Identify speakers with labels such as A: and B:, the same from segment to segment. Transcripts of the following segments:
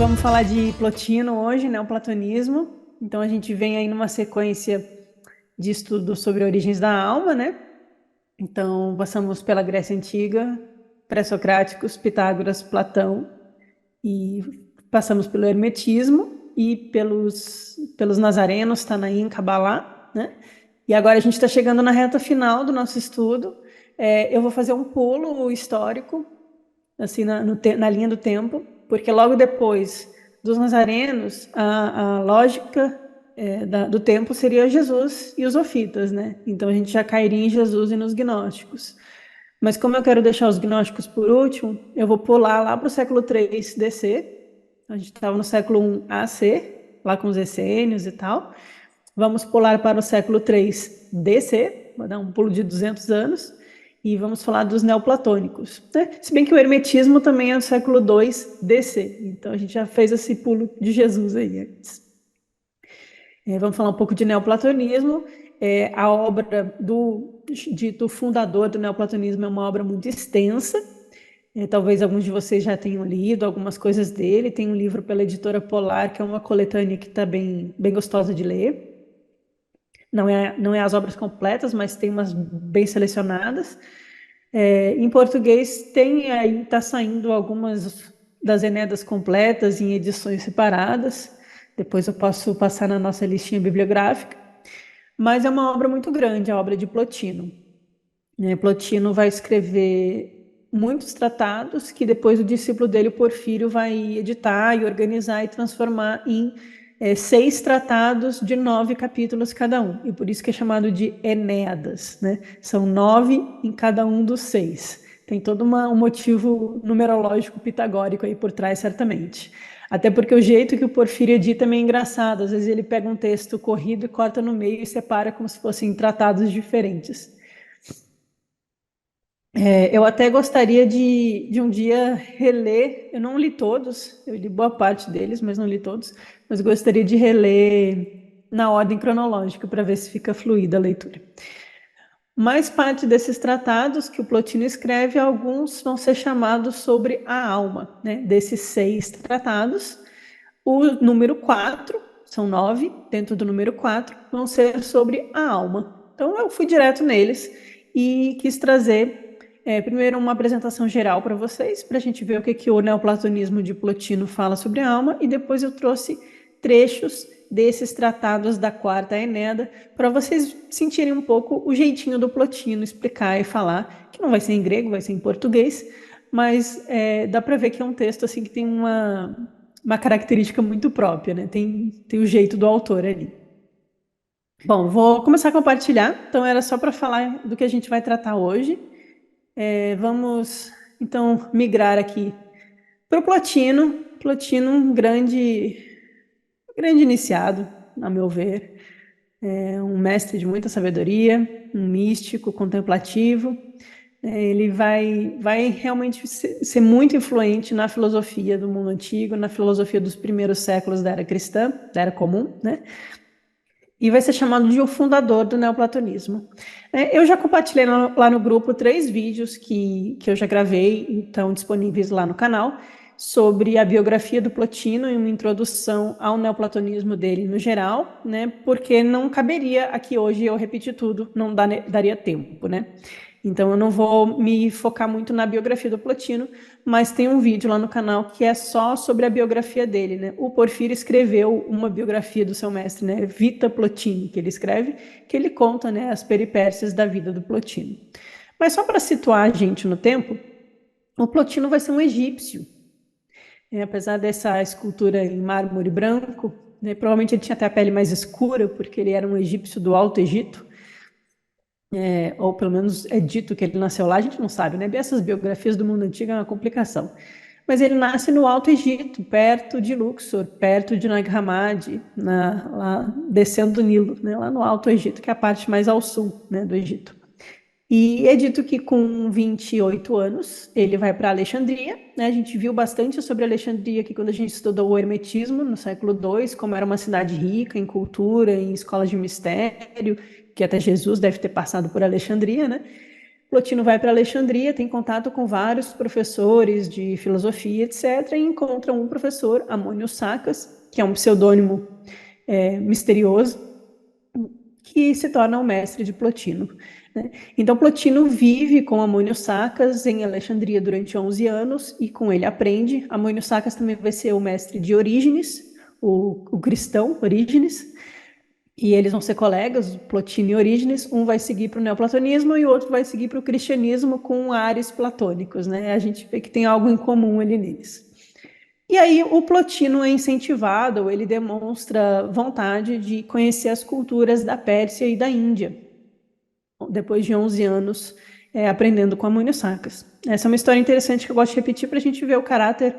A: vamos falar de Plotino hoje, né? O platonismo. Então a gente vem aí numa sequência de estudo sobre origens da alma, né? Então passamos pela Grécia Antiga, pré-socráticos, Pitágoras, Platão, e passamos pelo Hermetismo e pelos nazarenos, Tanaim, Cabalá, né? E agora a gente está chegando na reta final do nosso estudo. Eu vou fazer um pulo histórico assim, na linha do tempo, porque logo depois dos nazarenos, a lógica do tempo seria Jesus e os ofitas, né? Então a gente já cairia em Jesus e nos gnósticos. Mas como eu quero deixar os gnósticos por último, eu vou pular lá para o século 3 DC. A gente estava no século 1 AC, lá com os essênios e tal. Vamos pular para o século 3 DC, vou dar um pulo de 200 anos, e vamos falar dos neoplatônicos, né? Se bem que o hermetismo também é do século 2 DC, então a gente já fez esse pulo de Jesus aí antes. Vamos falar um pouco de neoplatonismo. A obra do dito fundador do neoplatonismo é uma obra muito extensa. Talvez alguns de vocês já tenham lido algumas coisas dele. Tem um livro pela editora Polar, que é uma coletânea que está bem gostosa de ler. Não é as obras completas, mas tem umas bem selecionadas. Em português tem aí, está saindo algumas das Enedas completas em edições separadas. Depois eu posso passar na nossa listinha bibliográfica. Mas é uma obra muito grande, a obra de Plotino. Plotino vai escrever muitos tratados que depois o discípulo dele, o Porfírio, vai editar e organizar e transformar em 6 tratados de 9 capítulos cada um. E por isso que é chamado de Enéadas, né? São 9 em cada um dos 6. Tem todo um motivo numerológico pitagórico aí por trás, certamente. Até porque o jeito que o Porfírio edita é meio engraçado. Às vezes ele pega um texto corrido e corta no meio e separa como se fossem tratados diferentes. Eu até gostaria de um dia reler, eu não li todos, eu li boa parte deles, mas não li todos, mas gostaria de reler na ordem cronológica para ver se fica fluida a leitura. Mais parte desses tratados que o Plotino escreve, alguns vão ser chamados sobre a alma, né? Desses 6 tratados, o número 4, são 9, dentro do número 4, vão ser sobre a alma. Então eu fui direto neles e quis trazer primeiro uma apresentação geral para vocês, para a gente ver o que o neoplatonismo de Plotino fala sobre a alma, e depois eu trouxe trechos desses tratados da Quarta Enéada, para vocês sentirem um pouco o jeitinho do Plotino explicar e falar, que não vai ser em grego, vai ser em português, mas dá para ver que é um texto assim que tem uma característica muito própria, né? Tem o jeito do autor ali. Bom, vou começar a compartilhar, então era só para falar do que a gente vai tratar hoje. Vamos, então, migrar aqui para o Plotino. Plotino, um grande iniciado, a meu ver. Um mestre de muita sabedoria, um místico, contemplativo. Ele vai realmente ser muito influente na filosofia do mundo antigo, na filosofia dos primeiros séculos da era cristã, da era comum, né? E vai ser chamado de o fundador do neoplatonismo. Eu já compartilhei lá no grupo 3 vídeos que eu já gravei, estão disponíveis lá no canal, sobre a biografia do Plotino e uma introdução ao neoplatonismo dele no geral, né? Porque não caberia aqui hoje eu repetir tudo, não daria tempo, né? Então eu não vou me focar muito na biografia do Plotino, mas tem um vídeo lá no canal que é só sobre a biografia dele, né? O Porfírio escreveu uma biografia do seu mestre, né? Vita Plotini, que ele escreve, que ele conta, né, as peripécias da vida do Plotino. Mas só para situar a gente no tempo, o Plotino vai ser um egípcio. Apesar dessa escultura em mármore branco, né, provavelmente ele tinha até a pele mais escura, porque ele era um egípcio do Alto Egito. Ou pelo menos é dito que ele nasceu lá, a gente não sabe, né? Essas biografias do mundo antigo é uma complicação. Mas ele nasce no Alto Egito, perto de Luxor, perto de Nag Hammadi, lá descendo do Nilo, né? Lá no Alto Egito, que é a parte mais ao sul, né, do Egito. E é dito que com 28 anos ele vai para Alexandria, né? A gente viu bastante sobre Alexandria aqui quando a gente estudou o Hermetismo no século II, como era uma cidade rica em cultura, em escolas de mistério, que até Jesus deve ter passado por Alexandria, né? Plotino vai para Alexandria, tem contato com vários professores de filosofia, etc., e encontra um professor, Amônio Sacas, que é um pseudônimo misterioso, que se torna o mestre de Plotino, né? Então, Plotino vive com Amônio Sacas em Alexandria durante 11 anos e com ele aprende. Amônio Sacas também vai ser o mestre de Orígenes, o cristão Orígenes, e eles vão ser colegas, Plotino e Orígenes. Um vai seguir para o neoplatonismo e o outro vai seguir para o cristianismo com ares platônicos, né? A gente vê que tem algo em comum ali neles. E aí o Plotino é incentivado, ele demonstra vontade de conhecer as culturas da Pérsia e da Índia, depois de 11 anos aprendendo com Amônio Sacas. Essa é uma história interessante que eu gosto de repetir para a gente ver o caráter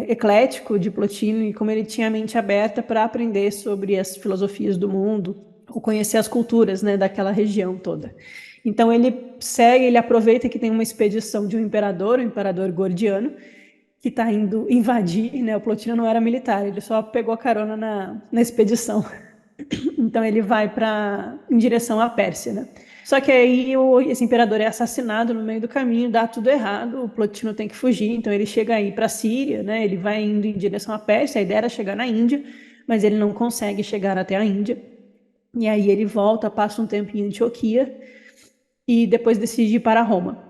A: eclético de Plotino e como ele tinha a mente aberta para aprender sobre as filosofias do mundo, ou conhecer as culturas, né, daquela região toda. Então ele segue, ele aproveita que tem uma expedição de um imperador, o imperador Gordiano, que está indo invadir, né? O Plotino não era militar, ele só pegou a carona na expedição. Então ele vai em direção à Pérsia, né? Só que aí esse imperador é assassinado no meio do caminho, dá tudo errado, o Plotino tem que fugir, então ele chega aí para a Síria, né? Ele vai indo em direção à Pérsia, a ideia era chegar na Índia, mas ele não consegue chegar até a Índia. E aí ele volta, passa um tempo em Antioquia e depois decide ir para Roma.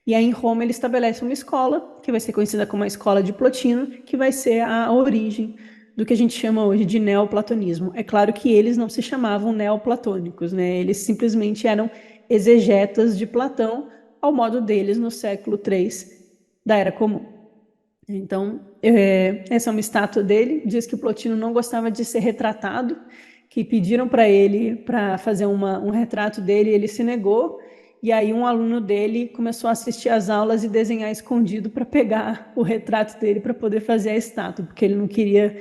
A: E aí, em Roma, ele estabelece uma escola, que vai ser conhecida como a Escola de Plotino, que vai ser a origem do que a gente chama hoje de neoplatonismo. É claro que eles não se chamavam neoplatônicos, né? Eles simplesmente eram exegetas de Platão, ao modo deles no século III da Era Comum. Então, essa é uma estátua dele, diz que o Plotino não gostava de ser retratado, que pediram para ele para fazer um retrato dele, ele se negou, e aí um aluno dele começou a assistir às aulas e desenhar escondido para pegar o retrato dele para poder fazer a estátua, porque ele não queria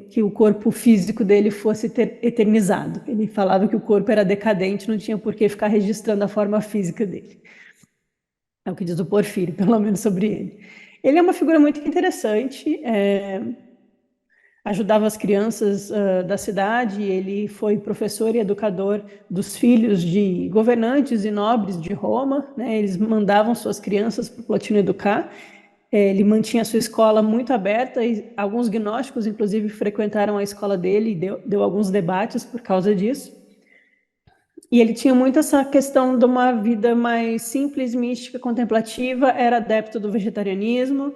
A: que o corpo físico dele fosse eternizado. Ele falava que o corpo era decadente, não tinha por que ficar registrando a forma física dele. É o que diz o Porfírio, pelo menos sobre ele. Ele é uma figura muito interessante, ajudava as crianças da cidade, ele foi professor e educador dos filhos de governantes e nobres de Roma, né? Eles mandavam suas crianças para o Plotino educar, ele mantinha a sua escola muito aberta, e alguns gnósticos, inclusive, frequentaram a escola dele e deu alguns debates por causa disso. E ele tinha muito essa questão de uma vida mais simples, mística, contemplativa, era adepto do vegetarianismo,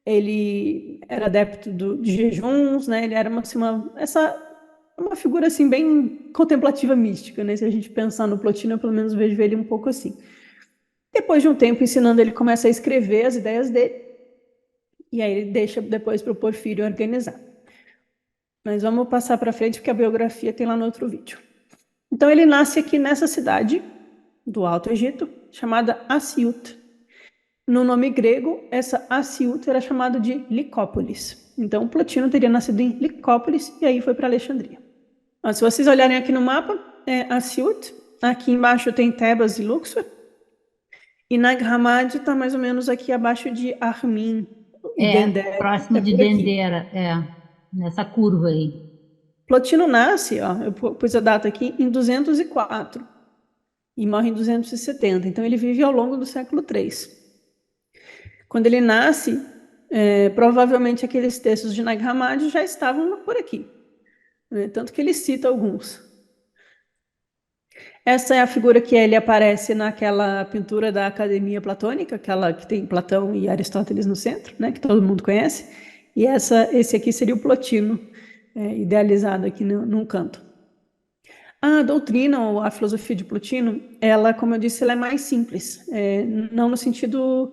A: ele era adepto de jejuns, né? Ele era uma figura assim bem contemplativa mística, né? Se a gente pensar no Plotino, eu pelo menos vejo ele um pouco assim. Depois de um tempo ensinando, ele começa a escrever as ideias dele, e aí ele deixa depois para o Porfírio organizar. Mas vamos passar para frente, porque a biografia tem lá no outro vídeo. Então ele nasce aqui nessa cidade do Alto Egito, chamada Assiut. No nome grego, essa Assiut era chamada de Licópolis. Então Plotino teria nascido em Licópolis e aí foi para Alexandria. Se vocês olharem aqui no mapa, é Assiut. Aqui embaixo tem Tebas e Luxor. E Nag Hammadi está mais ou menos aqui abaixo de Armin e Dendera.
B: Próximo de
A: Por aqui.
B: Dendera, nessa curva aí.
A: Plotino nasce, ó, eu pus a data aqui, em 204 e morre em 270. Então ele vive ao longo do século III. Quando ele nasce, provavelmente aqueles textos de Nag Hammadi já estavam por aqui, né? Tanto que ele cita alguns. Essa é a figura que ele aparece naquela pintura da Academia Platônica, aquela que tem Platão e Aristóteles no centro, né, que todo mundo conhece. E esse aqui seria o Plotino, idealizado aqui num canto. A doutrina, ou a filosofia de Plotino, ela, como eu disse, ela é mais simples, não no sentido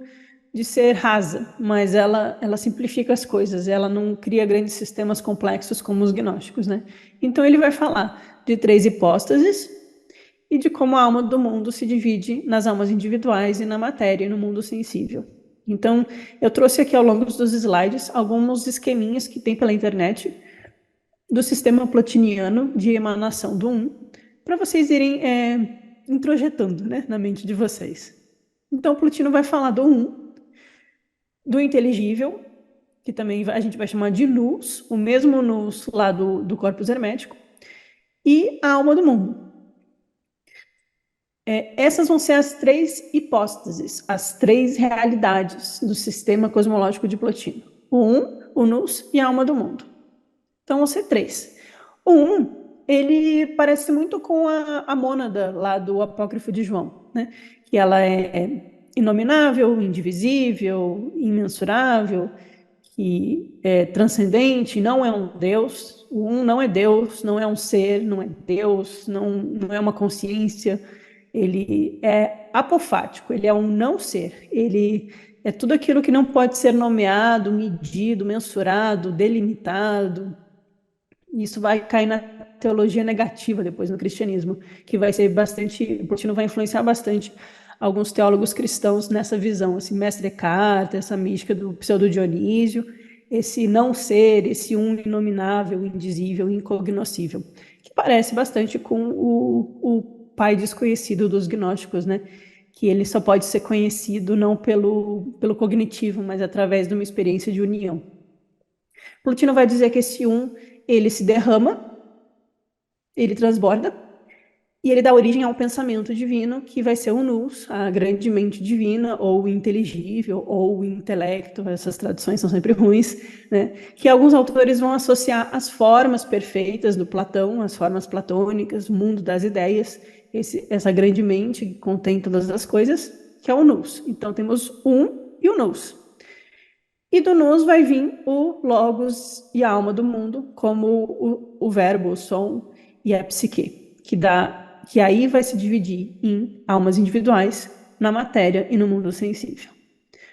A: de ser rasa, mas ela simplifica as coisas, ela não cria grandes sistemas complexos como os gnósticos, né? Então ele vai falar de três hipóstases e de como a alma do mundo se divide nas almas individuais e na matéria, e no mundo sensível. Então, eu trouxe aqui ao longo dos slides alguns esqueminhas que tem pela internet do sistema plotiniano de emanação do Um, para vocês irem introjetando, né, na mente de vocês. Então, Plotino vai falar do Um, do inteligível, que também a gente vai chamar de nous, o mesmo nous lá do corpus hermético, e a alma do mundo. Essas vão ser as três hipóstases, as três realidades do sistema cosmológico de Plotino. O Um, o Nous e a alma do mundo. Então vão ser três. O Um, ele parece muito com a mônada lá do Apócrifo de João, né? Que ela é inominável, indivisível, imensurável, que é transcendente, não é um Deus. O Um não é Deus, não é um ser, não é Deus, não é uma consciência. Ele é apofático, ele é um não ser. Ele é tudo aquilo que não pode ser nomeado, medido, mensurado, delimitado. Isso vai cair na teologia negativa depois no cristianismo, que vai ser bastante, Plotino vai influenciar bastante alguns teólogos cristãos nessa visão, assim, Mestre Eckhart, essa mística do pseudo-Dionísio, esse não ser, esse um inominável, indizível, incognoscível, que parece bastante com o pai desconhecido dos gnósticos, né? Que ele só pode ser conhecido não pelo cognitivo, mas através de uma experiência de união. Plotino vai dizer que esse um, ele se derrama, ele transborda, e ele dá origem a um pensamento divino que vai ser o nous, a grande mente divina, ou o inteligível, ou o intelecto, essas traduções são sempre ruins, né? Que alguns autores vão associar as formas perfeitas do Platão, as formas platônicas, o mundo das ideias, essa grande mente que contém todas as coisas, que é o nous. Então temos o um e o nous. E do nous vai vir o logos e a alma do mundo, como o verbo, o som e a psique, que aí vai se dividir em almas individuais, na matéria e no mundo sensível.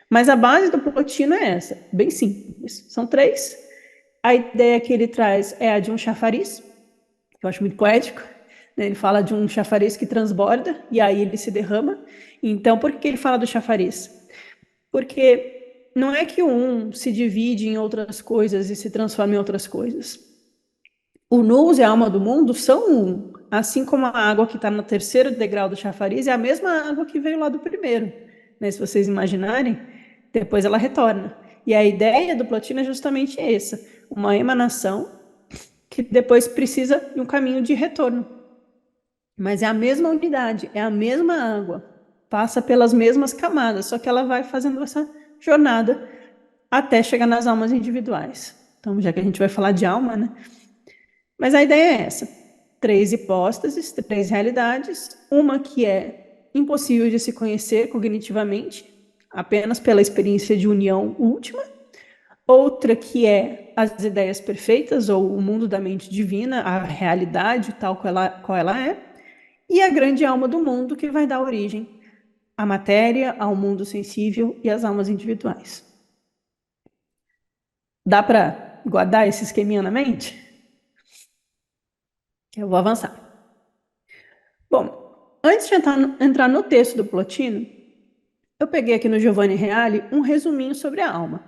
A: Mas a base do Plotino é essa, bem simples. São três. A ideia que ele traz é a de um chafariz, que eu acho muito poético, né? Ele fala de um chafariz que transborda e aí ele se derrama. Então, por que ele fala do chafariz? Porque não é que o um se divide em outras coisas e se transforma em outras coisas. O nous e a alma do mundo são um, assim como a água que está no terceiro degrau do chafariz é a mesma água que veio lá do primeiro, né? Se vocês imaginarem, depois ela retorna. E a ideia do Plotino é justamente essa, uma emanação que depois precisa de um caminho de retorno. Mas é a mesma unidade, é a mesma água, passa pelas mesmas camadas, só que ela vai fazendo essa jornada até chegar nas almas individuais. Então, já que a gente vai falar de alma, né? Mas a ideia é essa: três hipóstases, três realidades, uma que é impossível de se conhecer cognitivamente, apenas pela experiência de união última, outra que é as ideias perfeitas, ou o mundo da mente divina, a realidade tal qual ela é, e a grande alma do mundo, que vai dar origem à matéria, ao mundo sensível e às almas individuais. Dá para guardar esse esqueminha na mente? Eu vou avançar. Bom, antes de entrar no texto do Plotino, eu peguei aqui no Giovanni Reale um resuminho sobre a alma,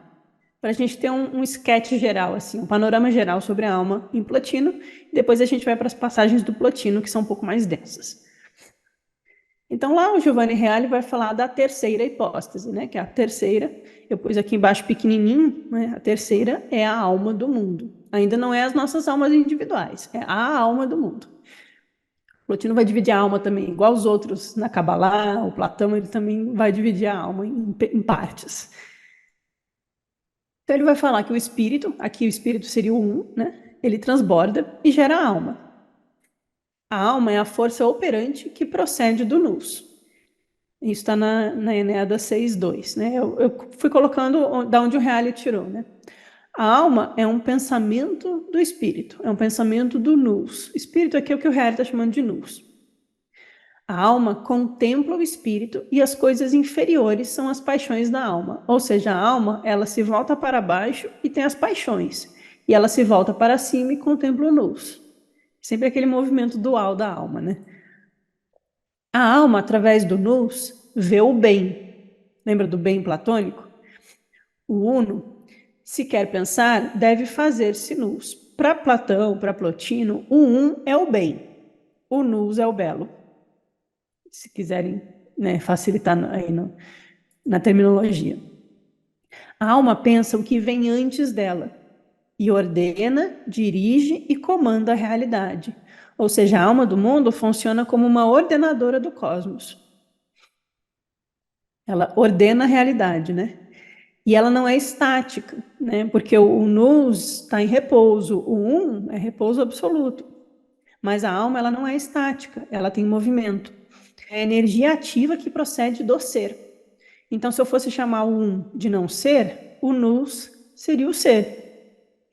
A: para a gente ter um sketch geral, assim, um panorama geral sobre a alma em Plotino, e depois a gente vai para as passagens do Plotino, que são um pouco mais densas. Então, lá o Giovanni Reale vai falar da terceira hipóstase, né? Que é a terceira, eu pus aqui embaixo pequenininho, né? A terceira é a alma do mundo. Ainda não é as nossas almas individuais, é a alma do mundo. Plotino vai dividir a alma também, igual os outros na Kabbalah, o Platão, ele também vai dividir a alma em partes. Então, ele vai falar que o espírito, aqui o espírito seria o um, né? Ele transborda e gera a alma. A alma é a força operante que procede do nous. Isso está na Eneada 6.2, né? Eu fui colocando da onde o Reale tirou, né? A alma é um pensamento do espírito, é um pensamento do nous. Espírito aqui é o que o Reale está chamando de nous. A alma contempla o espírito e as coisas inferiores são as paixões da alma. Ou seja, a alma, ela se volta para baixo e tem as paixões. E ela se volta para cima e contempla o nous. Sempre aquele movimento dual da alma, né? A alma, através do nous, vê o bem. Lembra do bem platônico? O uno, se quer pensar, deve fazer-se nous. Para Platão, para Plotino, o um é o bem. O nous é o belo. Se quiserem, né, facilitar aí na terminologia. A alma pensa o que vem antes dela e ordena, dirige e comanda a realidade. Ou seja, a alma do mundo funciona como uma ordenadora do cosmos. Ela ordena a realidade, né? E ela não é estática, né? Porque o nous está em repouso, o um é repouso absoluto. Mas a alma, ela não é estática, ela tem movimento. É a energia ativa que procede do ser. Então, se eu fosse chamar o um de não ser, o nous seria o ser.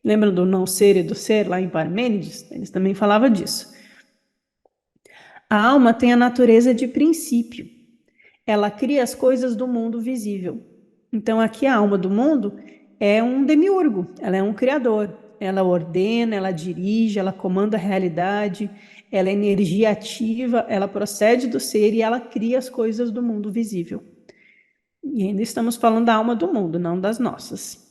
A: Lembram do não ser e do ser lá em Parmênides? Eles também falavam disso. A alma tem a natureza de princípio. Ela cria as coisas do mundo visível. Então, aqui a alma do mundo é um demiurgo, ela é um criador. Ela ordena, ela dirige, ela comanda a realidade, ela é energia ativa, ela procede do ser e ela cria as coisas do mundo visível. E ainda estamos falando da alma do mundo, não das nossas.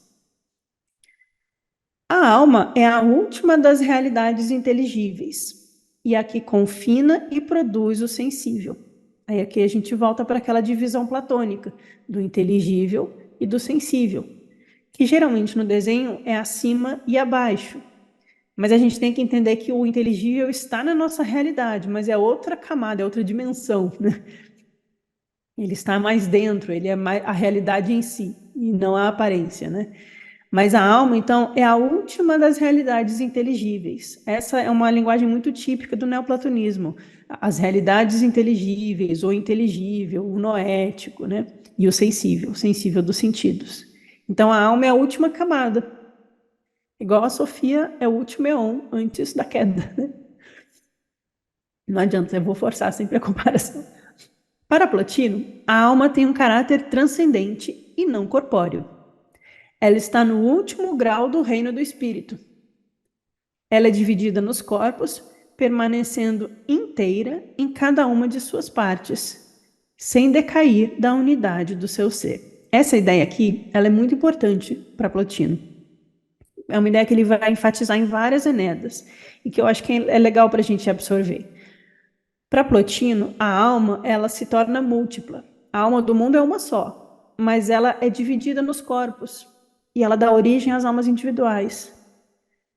A: A alma é a última das realidades inteligíveis e a que confina e produz o sensível. Aí aqui a gente volta para aquela divisão platônica do inteligível e do sensível, que geralmente no desenho é acima e abaixo. Mas a gente tem que entender que o inteligível está na nossa realidade, mas é outra camada, é outra dimensão, né? Ele está mais dentro, ele é mais a realidade em si, e não a aparência, né? Mas a alma, então, é a última das realidades inteligíveis. Essa é uma linguagem muito típica do neoplatonismo. As realidades inteligíveis, o inteligível, o noético, né? E o sensível dos sentidos. Então, a alma é a última camada. Igual a Sofia é o último éon antes da queda, né? Não adianta, eu vou forçar sempre a comparação. Para Plotino, a alma tem um caráter transcendente e não corpóreo. Ela está no último grau do reino do espírito. Ela é dividida nos corpos, permanecendo inteira em cada uma de suas partes, sem decair da unidade do seu ser. Essa ideia aqui, ela é muito importante para Plotino. É uma ideia que ele vai enfatizar em várias Enedas e que eu acho que é legal para a gente absorver. Para Plotino, a alma, ela se torna múltipla. A alma do mundo é uma só, mas ela é dividida nos corpos e ela dá origem às almas individuais.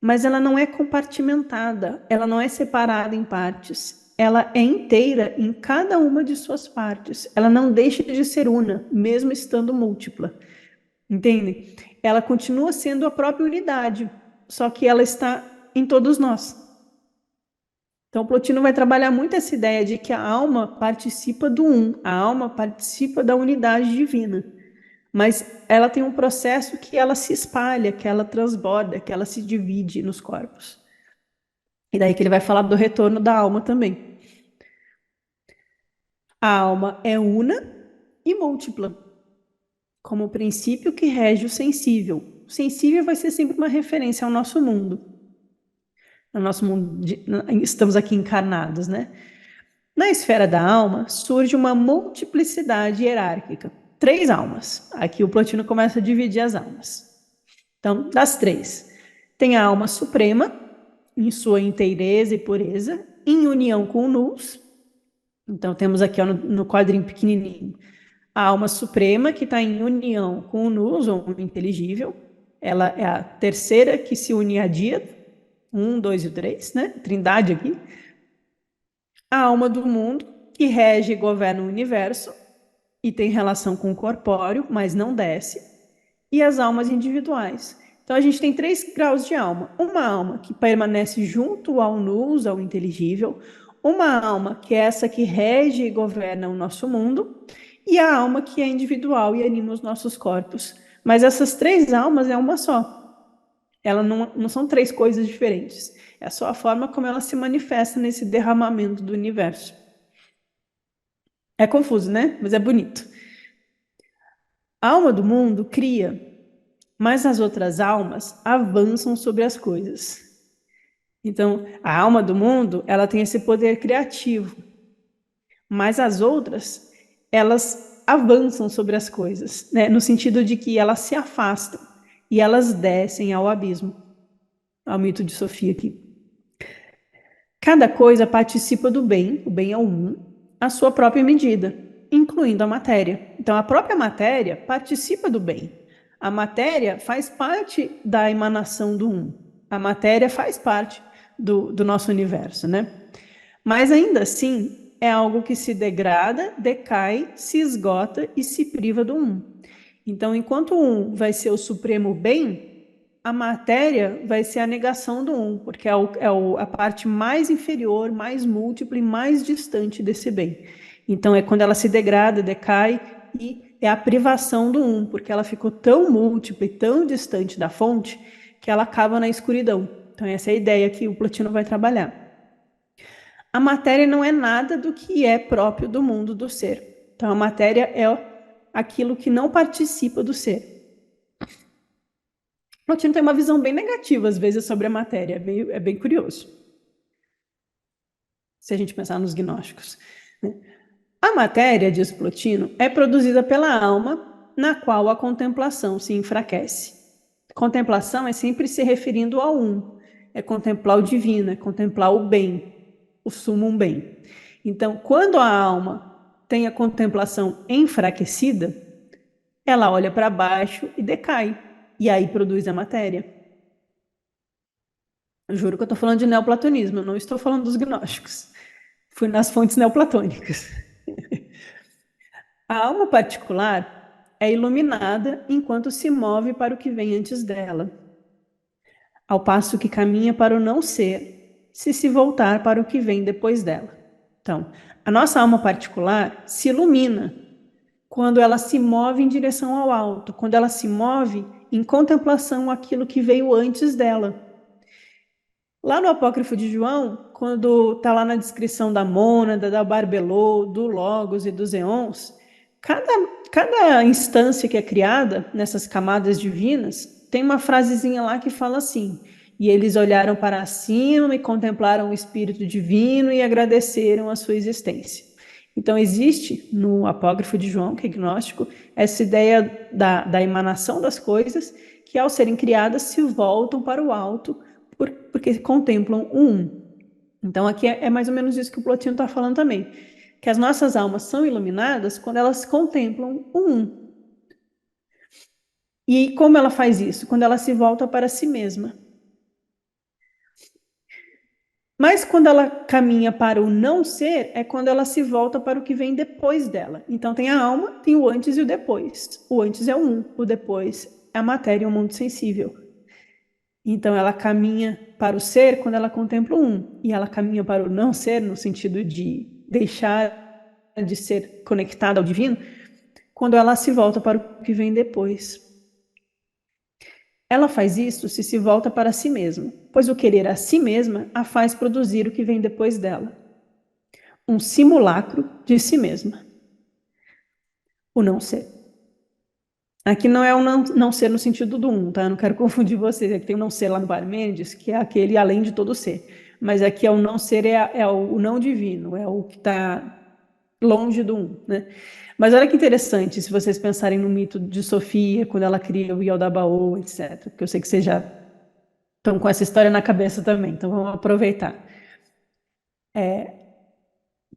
A: Mas ela não é compartimentada, ela não é separada em partes. Ela é inteira em cada uma de suas partes. Ela não deixa de ser una, mesmo estando múltipla. Entendem? Ela continua sendo a própria unidade, só que ela está em todos nós. Então, Plotino vai trabalhar muito essa ideia de que a alma participa do um, a alma participa da unidade divina, mas ela tem um processo que ela se espalha, que ela transborda, que ela se divide nos corpos. E daí que ele vai falar do retorno da alma também. A alma é una e múltipla, como o princípio que rege o sensível. O sensível vai ser sempre uma referência ao nosso mundo. No nosso mundo, estamos aqui encarnados, né? Na esfera da alma, surge uma multiplicidade hierárquica. 3 almas. Aqui o Plotino começa a dividir as almas. Então, das 3, tem a alma suprema, em sua inteireza e pureza, em união com o nous. Então, temos aqui ó, no quadrinho pequenininho a alma suprema, que está em união com o nous, ou o inteligível. Ela é a terceira que se une a dia, 1, 2 e 3, né? Trindade aqui. A alma do mundo, que rege e governa o universo e tem relação com o corpóreo, mas não desce, e as almas individuais. Então a gente tem 3 graus de alma. Uma alma que permanece junto ao nous, ao inteligível, uma alma que é essa que rege e governa o nosso mundo, e a alma que é individual e anima os nossos corpos. Mas essas 3 almas é uma só. Elas não são 3 coisas diferentes. É só a forma como ela se manifesta nesse derramamento do universo. É confuso, né? Mas é bonito. A alma do mundo cria, mas as outras almas avançam sobre as coisas. Então, a alma do mundo, ela tem esse poder criativo, mas as outras, elas avançam sobre as coisas, né? No sentido de que elas se afastam e elas descem ao abismo. Ao mito de Sofia aqui. Cada coisa participa do bem, o bem é o um, à sua própria medida, incluindo a matéria. Então, a própria matéria participa do bem. A matéria faz parte da emanação do um. A matéria faz parte do nosso universo, né? Mas ainda assim, é algo que se degrada, decai, se esgota e se priva do um. Então, enquanto o um vai ser o supremo bem, a matéria vai ser a negação do um, porque a parte mais inferior, mais múltipla e mais distante desse bem. Então, é quando ela se degrada, decai e é a privação do um, porque ela ficou tão múltipla e tão distante da fonte que ela acaba na escuridão. Então, essa é a ideia que o Plotino vai trabalhar. A matéria não é nada do que é próprio do mundo do ser. Então, a matéria é aquilo que não participa do ser. Plotino tem uma visão bem negativa, às vezes, sobre a matéria. É bem curioso, se a gente pensar nos gnósticos, né? A matéria, diz Plotino, é produzida pela alma, na qual a contemplação se enfraquece. Contemplação é sempre se referindo ao um. É contemplar o divino, é contemplar o bem, o sumum bem. Então, quando a alma tem a contemplação enfraquecida, ela olha para baixo e decai. E aí produz a matéria. Eu juro que eu estou falando de neoplatonismo, eu não estou falando dos gnósticos. Fui nas fontes neoplatônicas. A alma particular é iluminada enquanto se move para o que vem antes dela, ao passo que caminha para o não ser, se voltar para o que vem depois dela. Então, a nossa alma particular se ilumina quando ela se move em direção ao alto, quando ela se move em contemplação àquilo que veio antes dela. Lá no Apócrifo de João, quando está lá na descrição da mônada, da barbelô, do logos e dos eons, cada instância que é criada nessas camadas divinas tem uma frasezinha lá que fala assim: e eles olharam para cima e contemplaram o Espírito Divino e agradeceram a sua existência. Então, existe no Apócrifo de João, que é gnóstico, essa ideia da emanação das coisas, que ao serem criadas se voltam para o alto, porque contemplam o um. Então, aqui é mais ou menos isso que o Plotino está falando também, que as nossas almas são iluminadas quando elas contemplam o um. E como ela faz isso? Quando ela se volta para si mesma. Mas quando ela caminha para o não ser, é quando ela se volta para o que vem depois dela. Então tem a alma, tem o antes e o depois. O antes é o um, o depois é a matéria e o mundo sensível. Então ela caminha para o ser quando ela contempla o um, e ela caminha para o não ser no sentido de deixar de ser conectada ao divino, quando ela se volta para o que vem depois. Ela faz isso se volta para si mesma, pois o querer a si mesma a faz produzir o que vem depois dela. Um simulacro de si mesma. O não ser. Aqui não é o não ser no sentido do um, tá? Eu não quero confundir vocês. Aqui tem o não ser lá no Parmênides, que é aquele além de todo ser. Mas aqui é o não ser, é o não divino, é o que está longe do um, né? Mas olha que interessante, se vocês pensarem no mito de Sofia, quando ela cria o Yaldabaoth, etc. Porque eu sei que vocês já estão com essa história na cabeça também, então vamos aproveitar.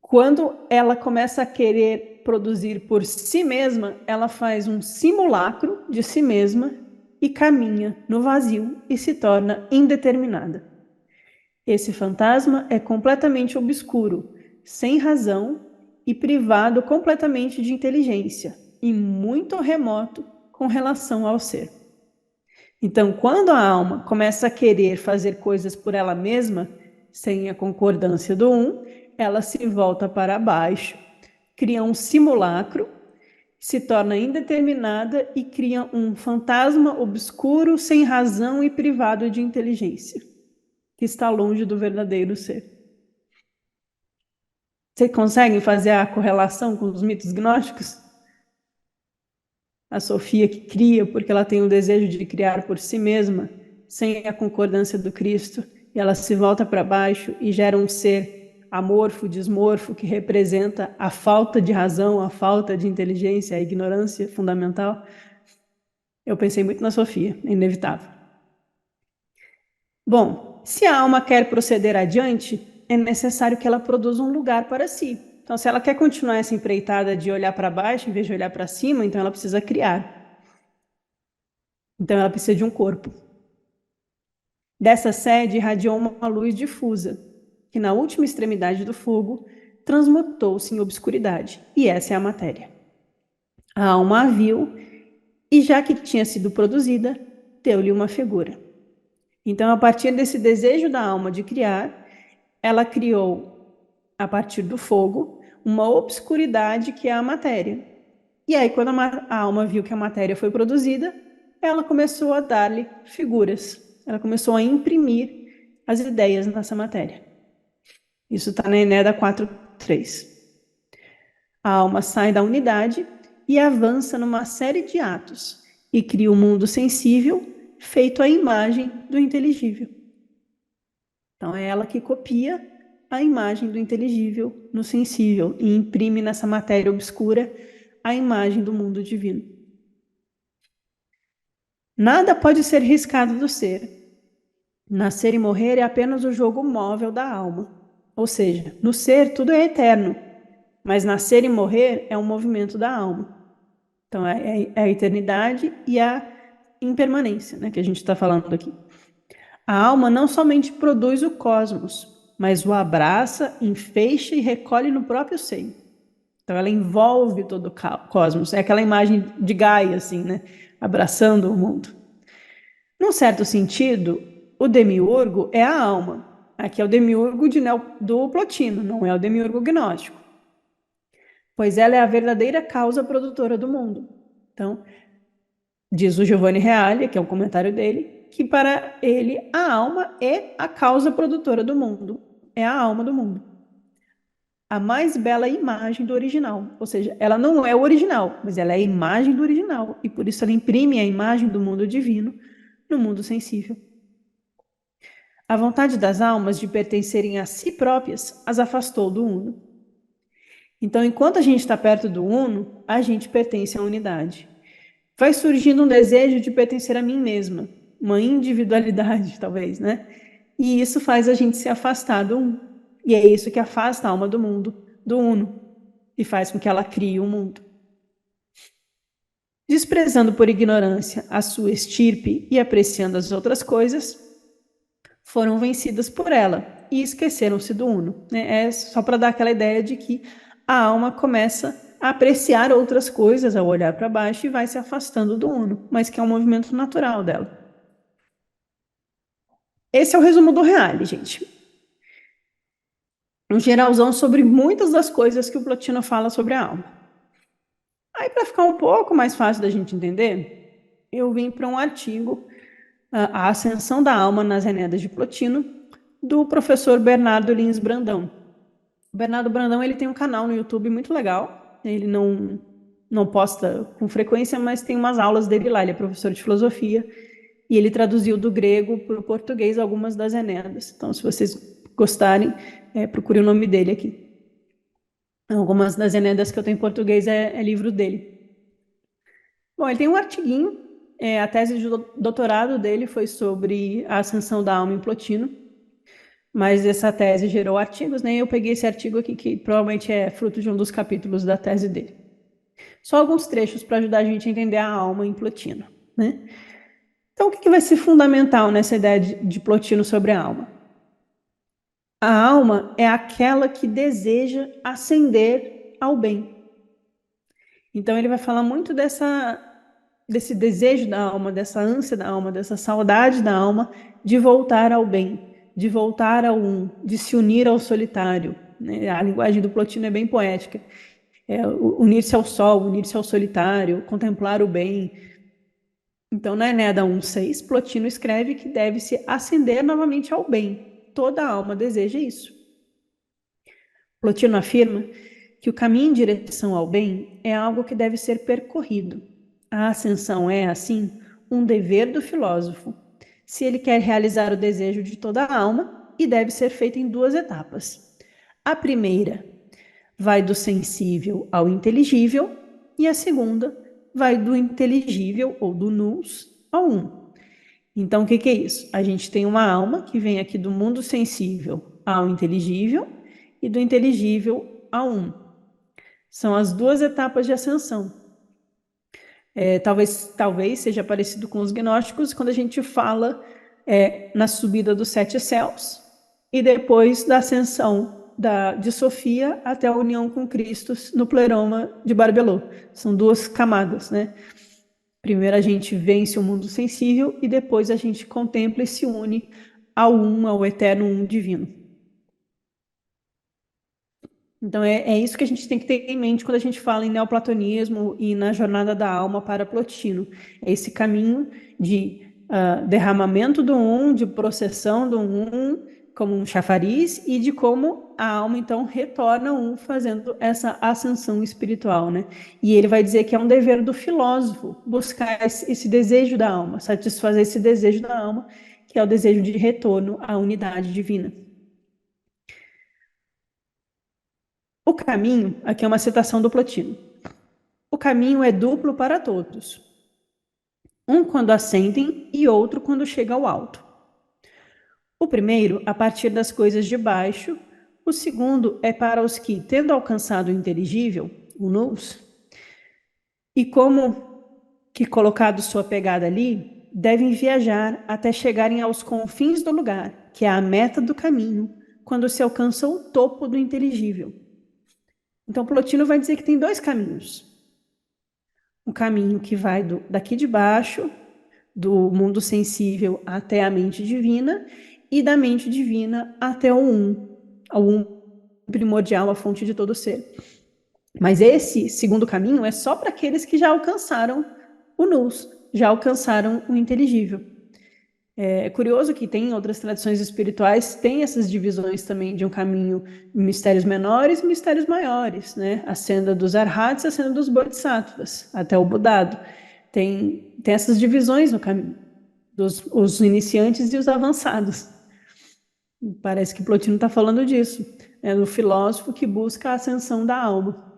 A: Quando ela começa a querer produzir por si mesma, ela faz um simulacro de si mesma e caminha no vazio e se torna indeterminada. Esse fantasma é completamente obscuro, sem razão e privado completamente de inteligência, e muito remoto com relação ao ser. Então, quando a alma começa a querer fazer coisas por ela mesma, sem a concordância do um, ela se volta para baixo, cria um simulacro, se torna indeterminada e cria um fantasma obscuro, sem razão e privado de inteligência, que está longe do verdadeiro ser. Vocês conseguem fazer a correlação com os mitos gnósticos? A Sofia que cria porque ela tem o desejo de criar por si mesma, sem a concordância do Cristo, e ela se volta para baixo e gera um ser amorfo, dismorfo, que representa a falta de razão, a falta de inteligência, a ignorância fundamental. Eu pensei muito na Sofia, é inevitável. Bom, se a alma quer proceder adiante, é necessário que ela produza um lugar para si. Então, se ela quer continuar essa empreitada de olhar para baixo em vez de olhar para cima, então ela precisa criar. Então, ela precisa de um corpo. Dessa sede irradiou uma luz difusa, que na última extremidade do fogo transmutou-se em obscuridade, e essa é a matéria. A alma a viu, e já que tinha sido produzida, deu-lhe uma figura. Então, a partir desse desejo da alma de criar, ela criou, a partir do fogo, uma obscuridade que é a matéria. E aí, quando a alma viu que a matéria foi produzida, ela começou a dar-lhe figuras. Ela começou a imprimir as ideias nessa matéria. Isso está na Enéida 4.3. A alma sai da unidade e avança numa série de atos e cria um mundo sensível feito à imagem do inteligível. Então, é ela que copia a imagem do inteligível no sensível e imprime nessa matéria obscura a imagem do mundo divino. Nada pode ser riscado do ser. Nascer e morrer é apenas o jogo móvel da alma. Ou seja, no ser tudo é eterno, mas nascer e morrer é um movimento da alma. Então, é a eternidade e a impermanência, né, que a gente está falando aqui. A alma não somente produz o cosmos, mas o abraça, enfeixa e recolhe no próprio seio. Então, ela envolve todo o cosmos. É aquela imagem de Gaia, assim, né, abraçando o mundo. Num certo sentido, o demiurgo é a alma. Aqui é o demiurgo do Plotino, não é o demiurgo gnóstico. Pois ela é a verdadeira causa produtora do mundo. Então, diz o Giovanni Reale, que é um comentário dele, que para ele a alma é a causa produtora do mundo, é a alma do mundo. A mais bela imagem do original, ou seja, ela não é o original, mas ela é a imagem do original, e por isso ela imprime a imagem do mundo divino no mundo sensível. A vontade das almas de pertencerem a si próprias as afastou do uno. Então, enquanto a gente está perto do uno, a gente pertence à unidade. Vai surgindo um desejo de pertencer a mim mesma, uma individualidade, talvez, né? E isso faz a gente se afastar do um. E é isso que afasta a alma do mundo, do uno, e faz com que ela crie um mundo. Desprezando por ignorância a sua estirpe e apreciando as outras coisas, foram vencidas por ela e esqueceram-se do uno. É só para dar aquela ideia de que a alma começa a apreciar outras coisas ao olhar para baixo e vai se afastando do uno, mas que é um movimento natural dela. Esse é o resumo do Reale, gente. Um geralzão sobre muitas das coisas que o Plotino fala sobre a alma. Aí, para ficar um pouco mais fácil da gente entender, eu vim para um artigo, A Ascensão da Alma nas Enedas de Plotino, do professor Bernardo Lins Brandão. O Bernardo Brandão, ele tem um canal no YouTube muito legal, ele não posta com frequência, mas tem umas aulas dele lá, ele é professor de filosofia, e ele traduziu do grego para o português algumas das Enedas. Então, se vocês gostarem, procure o nome dele aqui. Algumas das Enedas que eu tenho em português é livro dele. Bom, ele tem um artiguinho, a tese de doutorado dele foi sobre a ascensão da alma em Plotino, mas essa tese gerou artigos, né? Eu peguei esse artigo aqui, que provavelmente é fruto de um dos capítulos da tese dele. Só alguns trechos para ajudar a gente a entender a alma em Plotino, né? Então, o que vai ser fundamental nessa ideia de Plotino sobre a alma? A alma é aquela que deseja ascender ao bem. Então, ele vai falar muito desse desejo da alma, dessa ânsia da alma, dessa saudade da alma de voltar ao bem, de voltar ao um, de se unir ao solitário. Né? A linguagem do Plotino é bem poética. Unir-se ao sol, unir-se ao solitário, contemplar o bem. Então, na Enéada 1.6, Plotino escreve que deve-se ascender novamente ao bem. Toda alma deseja isso. Plotino afirma que o caminho em direção ao bem é algo que deve ser percorrido. A ascensão é, assim, um dever do filósofo, se ele quer realizar o desejo de toda a alma, e deve ser feita em duas etapas. A primeira vai do sensível ao inteligível, e a segunda vai do inteligível, ou do nous, ao um. Então, o que é isso? A gente tem uma alma que vem aqui do mundo sensível ao inteligível e do inteligível ao um. São as duas etapas de ascensão. Talvez seja parecido com os gnósticos quando a gente fala na subida dos 7 céus. e depois da ascensão de Sofia até a união com Cristo no pleroma de Barbelô. São duas camadas, né? Primeiro a gente vence o mundo sensível e depois a gente contempla e se une ao eterno um divino. Então é isso que a gente tem que ter em mente quando a gente fala em neoplatonismo e na jornada da alma para Plotino. É esse caminho de derramamento do um, de processão do um, como um chafariz, e de como a alma, então, retorna um fazendo essa ascensão espiritual, né? E ele vai dizer que é um dever do filósofo buscar esse desejo da alma, satisfazer esse desejo da alma, que é o desejo de retorno à unidade divina. O caminho, aqui é uma citação do Plotino. O caminho é duplo para todos. Um quando ascendem e outro quando chega ao alto. O primeiro, a partir das coisas de baixo. O segundo é para os que, tendo alcançado o inteligível, o nous, e como que colocado sua pegada ali, devem viajar até chegarem aos confins do lugar, que é a meta do caminho, quando se alcança o topo do inteligível. Então, Plotino vai dizer que tem dois caminhos. Um caminho que vai daqui de baixo, do mundo sensível até a mente divina, e da mente divina até o ao primordial, a fonte de todo ser. Mas esse segundo caminho é só para aqueles que já alcançaram o nous, já alcançaram o inteligível. É curioso que tem outras tradições espirituais, tem essas divisões também de um caminho, mistérios menores e mistérios maiores, né? A senda dos arhats e a senda dos bodhisattvas, até o budado. Tem essas divisões no caminho, os iniciantes e os avançados. Parece que Plotino está falando disso, é do filósofo que busca a ascensão da alma.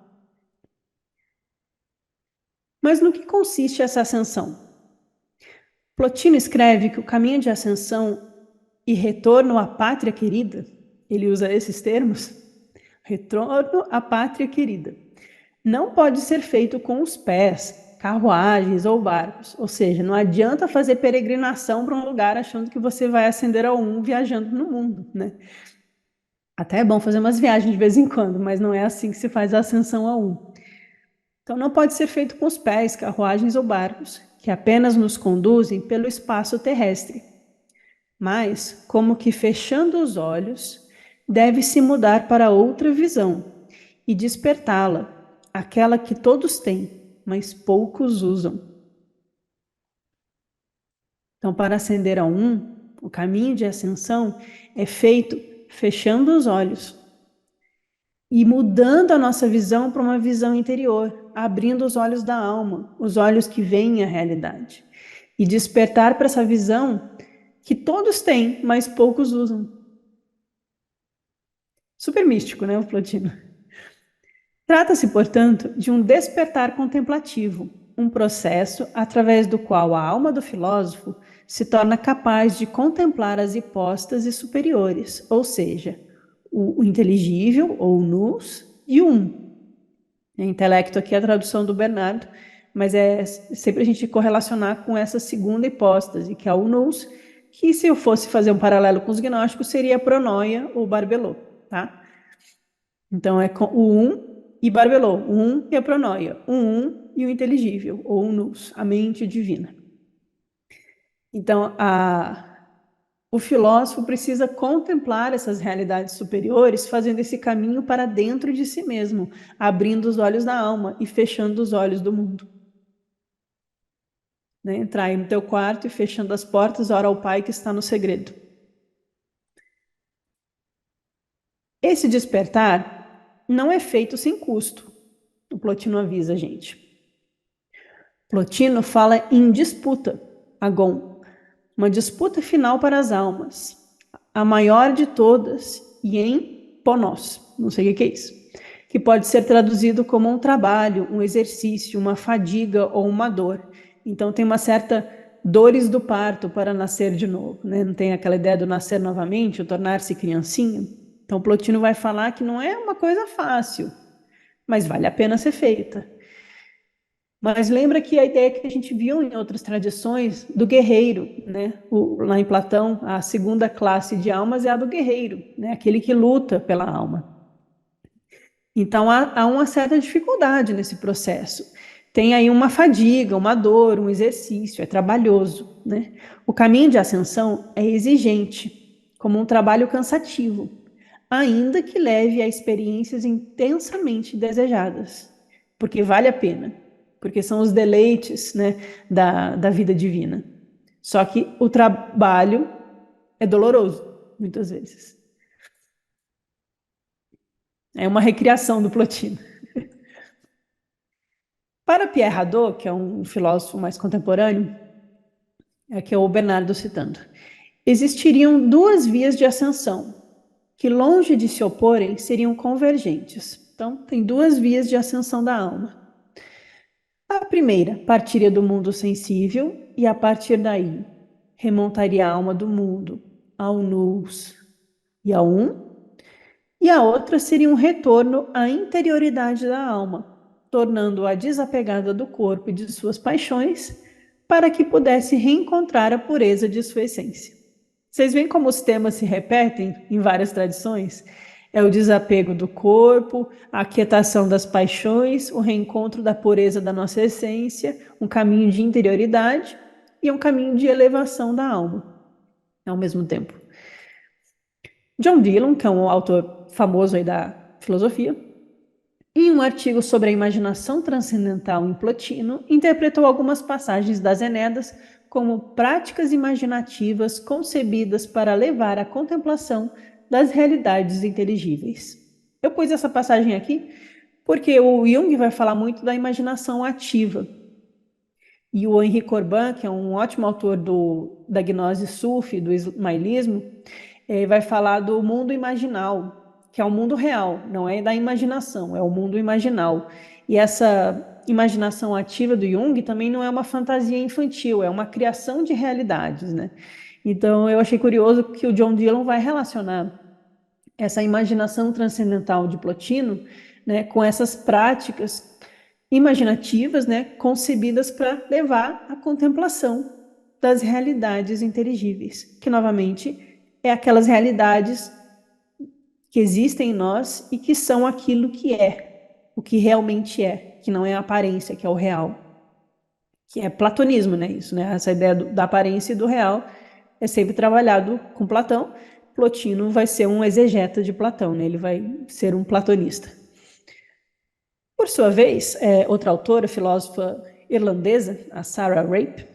A: Mas no que consiste essa ascensão? Plotino escreve que o caminho de ascensão e retorno à pátria querida, ele usa esses termos, retorno à pátria querida, não pode ser feito com os pés, carruagens ou barcos, ou seja, não adianta fazer peregrinação para um lugar achando que você vai ascender ao um viajando no mundo, né? Até é bom fazer umas viagens de vez em quando, mas não é assim que se faz a ascensão ao um. Então não pode ser feito com os pés, carruagens ou barcos, que apenas nos conduzem pelo espaço terrestre. Mas, como que fechando os olhos, deve-se mudar para outra visão e despertá-la, aquela que todos têm, mas poucos usam. Então, para ascender a um, o caminho de ascensão é feito fechando os olhos e mudando a nossa visão para uma visão interior, abrindo os olhos da alma, os olhos que veem a realidade, e despertar para essa visão que todos têm, mas poucos usam. Super místico, né, o Plotino? Trata-se, portanto, de um despertar contemplativo, um processo através do qual a alma do filósofo se torna capaz de contemplar as hipóstases superiores, ou seja, o inteligível, ou o nous, e o um. Intelecto aqui é a tradução do Bernardo, mas é sempre a gente correlacionar com essa segunda hipóstase, que é o nous, que se eu fosse fazer um paralelo com os gnósticos, seria a pronoia ou barbelô, tá? Então é o um e barbelô, o um e a pronoia, o um e o inteligível, ou o nous, a mente divina. Então, o filósofo precisa contemplar essas realidades superiores, fazendo esse caminho para dentro de si mesmo, abrindo os olhos da alma e fechando os olhos do mundo. Né? Entrar aí no teu quarto e fechando as portas, ora ao Pai que está no segredo. Esse despertar não é feito sem custo. O Plotino avisa a gente. Plotino fala em disputa, agon, uma disputa final para as almas, a maior de todas, e em ponós, não sei o que é isso, que pode ser traduzido como um trabalho, um exercício, uma fadiga ou uma dor. Então tem uma certa dores do parto para nascer de novo, né? Não tem aquela ideia do nascer novamente, o tornar-se criancinha. Então Plotino vai falar que não é uma coisa fácil, mas vale a pena ser feita. Mas lembra que a ideia que a gente viu em outras tradições do guerreiro, né? Lá em Platão, a segunda classe de almas é a do guerreiro, né? Aquele que luta pela alma. Então há uma certa dificuldade nesse processo. Tem aí uma fadiga, uma dor, um exercício, é trabalhoso, né? O caminho de ascensão é exigente, como um trabalho cansativo, ainda que leve a experiências intensamente desejadas, porque vale a pena, porque são os deleites, né, da vida divina. Só que o trabalho é doloroso, muitas vezes. É uma recriação do Plotino. Para Pierre Hadot, que é um filósofo mais contemporâneo, é que é o Bernardo citando, existiriam duas vias de ascensão, que longe de se oporem, seriam convergentes. Então, tem duas vias de ascensão da alma. A primeira partiria do mundo sensível e, a partir daí, remontaria a alma do mundo ao nous e ao um, e a outra seria um retorno à interioridade da alma, tornando-a desapegada do corpo e de suas paixões, para que pudesse reencontrar a pureza de sua essência. Vocês veem como os temas se repetem em várias tradições? É o desapego do corpo, a aquietação das paixões, o reencontro da pureza da nossa essência, um caminho de interioridade e um caminho de elevação da alma, ao mesmo tempo. John Dillon, que é um autor famoso aí da filosofia, em um artigo sobre a imaginação transcendental em Plotino, interpretou algumas passagens das Enedas como práticas imaginativas concebidas para levar à contemplação das realidades inteligíveis. Eu pus essa passagem aqui porque o Jung vai falar muito da imaginação ativa. E o Henri Corbin, que é um ótimo autor da gnose sufi, do ismailismo, vai falar do mundo imaginal, que é o mundo real, não é da imaginação, é o mundo imaginal. E essa imaginação ativa do Jung também não é uma fantasia infantil, é uma criação de realidades, né? Então, eu achei curioso que o John Dillon vai relacionar essa imaginação transcendental de Plotino, né, com essas práticas imaginativas, né, concebidas para levar à contemplação das realidades inteligíveis, que novamente é aquelas realidades que existem em nós e que são aquilo que é, o que realmente é, que não é a aparência, que é o real, que é platonismo, né? Isso, né? Essa ideia da aparência e do real é sempre trabalhado com Platão. Plotino vai ser um exegeta de Platão, né? Ele vai ser um platonista. Por sua vez, outra autora, filósofa irlandesa, a Sarah Rape,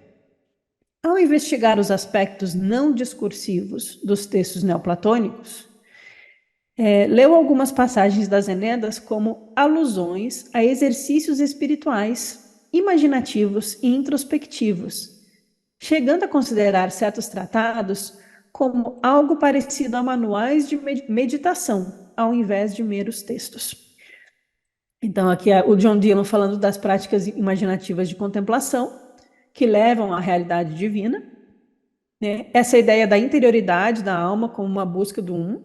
A: ao investigar os aspectos não discursivos dos textos neoplatônicos, leu algumas passagens das Enedas como alusões a exercícios espirituais, imaginativos e introspectivos, chegando a considerar certos tratados como algo parecido a manuais de meditação, ao invés de meros textos. Então, aqui é o John Dillon falando das práticas imaginativas de contemplação, que levam à realidade divina, né? Essa ideia da interioridade da alma como uma busca do um.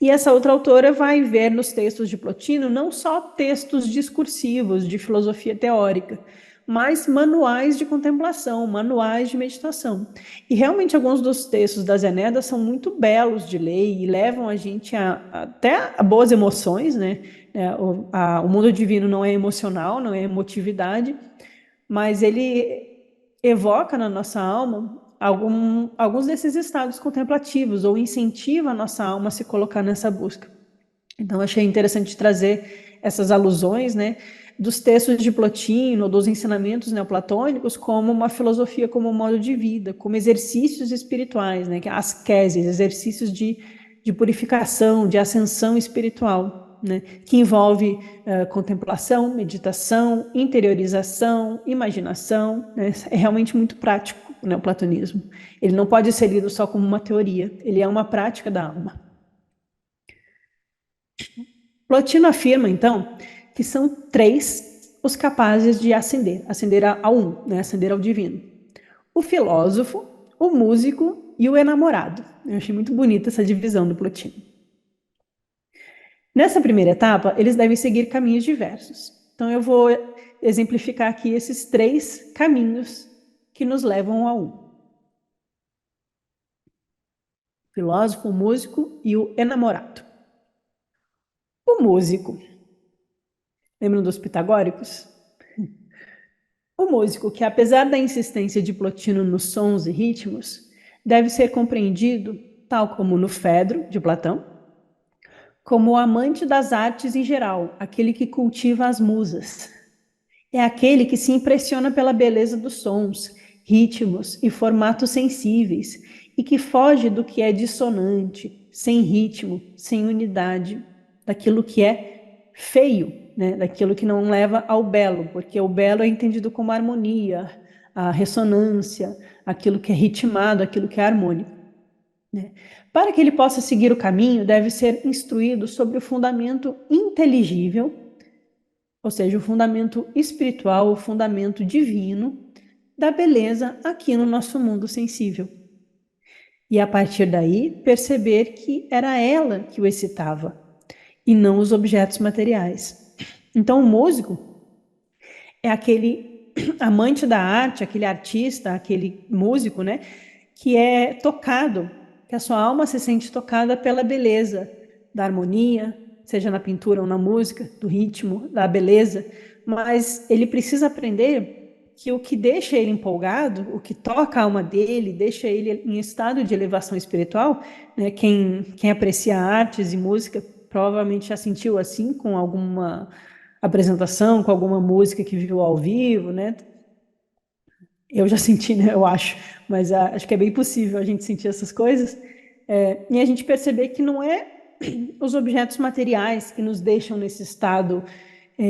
A: E essa outra autora vai ver nos textos de Plotino não só textos discursivos de filosofia teórica, mas manuais de contemplação, manuais de meditação. E realmente alguns dos textos das Enedas são muito belos de ler e levam a gente até a boas emoções, né? O mundo divino não é emocional, não é emotividade, mas ele evoca na nossa alma alguns desses estados contemplativos ou incentiva a nossa alma a se colocar nessa busca. Então, achei interessante trazer essas alusões, né, dos textos de Plotino, dos ensinamentos neoplatônicos, como uma filosofia, como um modo de vida, como exercícios espirituais, né, que é asceses, exercícios de purificação, de ascensão espiritual, né, que envolve contemplação, meditação, interiorização, imaginação, né, é realmente muito prático o neoplatonismo. Ele não pode ser lido só como uma teoria, ele é uma prática da alma. Plotino afirma, então, que são três os capazes de ascender ao um, né, ascender ao divino. O filósofo, o músico e o enamorado. Eu achei muito bonita essa divisão do Plotino. Nessa primeira etapa, eles devem seguir caminhos diversos. Então, eu vou exemplificar aqui esses 3 caminhos que nos levam a um. O filósofo, o músico e o enamorado. O músico. Lembram dos pitagóricos? O músico, que apesar da insistência de Plotino nos sons e ritmos, deve ser compreendido, tal como no Fedro, de Platão, como o amante das artes em geral, aquele que cultiva as musas. É aquele que se impressiona pela beleza dos sons, ritmos e formatos sensíveis, e que foge do que é dissonante, sem ritmo, sem unidade, daquilo que é feio, né? Daquilo que não leva ao belo, porque o belo é entendido como a harmonia, a ressonância, aquilo que é ritmado, aquilo que é harmônico, né? Para que ele possa seguir o caminho, deve ser instruído sobre o fundamento inteligível, ou seja, o fundamento espiritual, o fundamento divino da beleza aqui no nosso mundo sensível. E a partir daí, perceber que era ela que o excitava e não os objetos materiais. Então, o músico é aquele amante da arte, aquele artista, aquele músico, né, que é tocado, que a sua alma se sente tocada pela beleza da harmonia, seja na pintura ou na música, do ritmo, da beleza, mas ele precisa aprender que o que deixa ele empolgado, o que toca a alma dele, deixa ele em estado de elevação espiritual, né? Quem aprecia artes e música provavelmente já sentiu assim com alguma apresentação, com alguma música que viu ao vivo, né? Eu já senti, né? Eu acho, mas acho que é bem possível a gente sentir essas coisas e a gente perceber que não é os objetos materiais que nos deixam nesse estado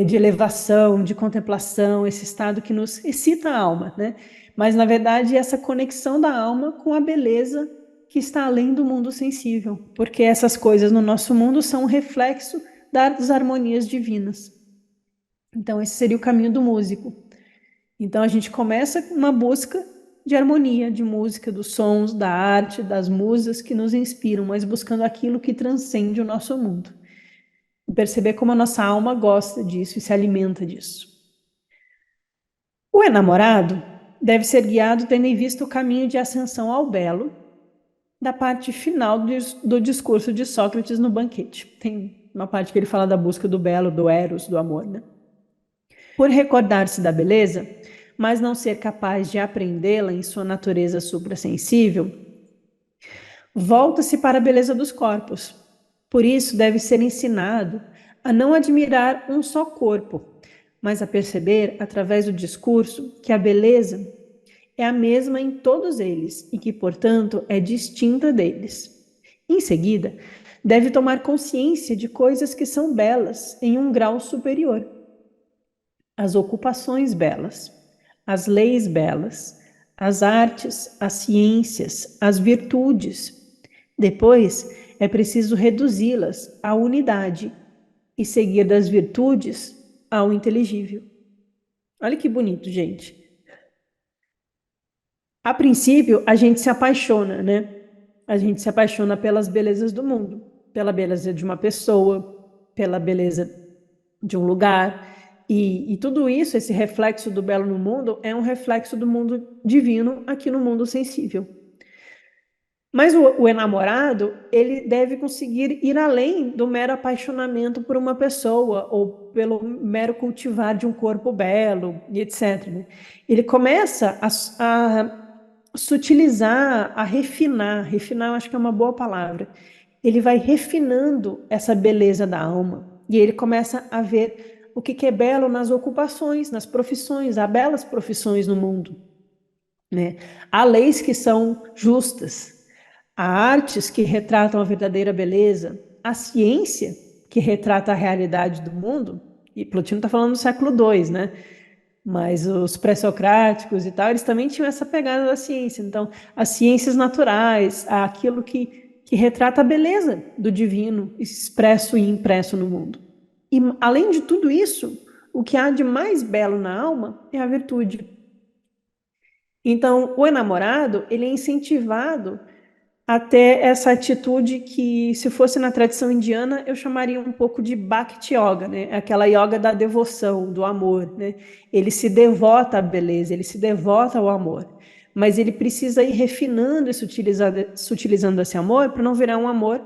A: de elevação, de contemplação, esse estado que nos excita a alma, né? Mas, na verdade, essa conexão da alma com a beleza que está além do mundo sensível, porque essas coisas no nosso mundo são um reflexo das harmonias divinas. Então, esse seria o caminho do músico. Então, a gente começa uma busca de harmonia, de música, dos sons, da arte, das musas que nos inspiram, mas buscando aquilo que transcende o nosso mundo. E perceber como a nossa alma gosta disso e se alimenta disso. O enamorado deve ser guiado tendo em vista o caminho de ascensão ao belo da parte final do discurso de Sócrates no banquete. Tem uma parte que ele fala da busca do belo, do eros, do amor, né? Por recordar-se da beleza, mas não ser capaz de aprendê-la em sua natureza suprassensível, volta-se para a beleza dos corpos. Por isso, deve ser ensinado a não admirar um só corpo, mas a perceber, através do discurso, que a beleza é a mesma em todos eles e que, portanto, é distinta deles. Em seguida, deve tomar consciência de coisas que são belas em um grau superior. As ocupações belas, as leis belas, as artes, as ciências, as virtudes. Depois, é preciso reduzi-las à unidade e seguir das virtudes ao inteligível. Olha que bonito, gente. A princípio, a gente se apaixona, né? A gente se apaixona pelas belezas do mundo, pela beleza de uma pessoa, pela beleza de um lugar. E tudo isso, esse reflexo do belo no mundo, é um reflexo do mundo divino aqui no mundo sensível. Mas o enamorado, ele deve conseguir ir além do mero apaixonamento por uma pessoa ou pelo mero cultivar de um corpo belo, e etc. Né? Ele começa a sutilizar, a refinar eu acho que é uma boa palavra. Ele vai refinando essa beleza da alma e ele começa a ver o que é belo nas ocupações, nas profissões, há belas profissões no mundo, né? Há leis que são justas, há artes que retratam a verdadeira beleza, a ciência que retrata a realidade do mundo, e Plotino está falando do século II, né? Mas os pré-socráticos e tal, eles também tinham essa pegada da ciência. Então, as ciências naturais, aquilo que retrata a beleza do divino expresso e impresso no mundo. E, além de tudo isso, o que há de mais belo na alma é a virtude. Então, o enamorado, ele é incentivado até essa atitude que, se fosse na tradição indiana, eu chamaria um pouco de Bhakti Yoga, né? Aquela yoga da devoção, do amor, né? Ele se devota à beleza, ele se devota ao amor, mas ele precisa ir refinando e sutilizando esse amor para não virar um amor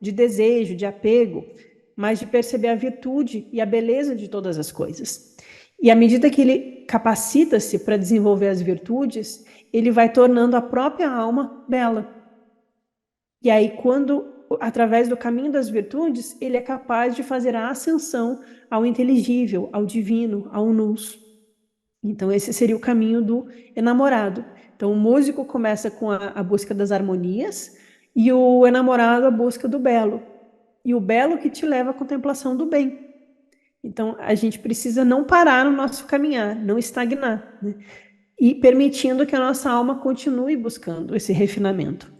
A: de desejo, de apego, mas de perceber a virtude e a beleza de todas as coisas. E à medida que ele capacita-se para desenvolver as virtudes, ele vai tornando a própria alma bela. E aí, quando, através do caminho das virtudes, ele é capaz de fazer a ascensão ao inteligível, ao divino, ao nous. Então, esse seria o caminho do enamorado. Então, o músico começa com a busca das harmonias e o enamorado a busca do belo. E o belo que te leva à contemplação do bem. Então, a gente precisa não parar no nosso caminhar, não estagnar, né? E permitindo que a nossa alma continue buscando esse refinamento.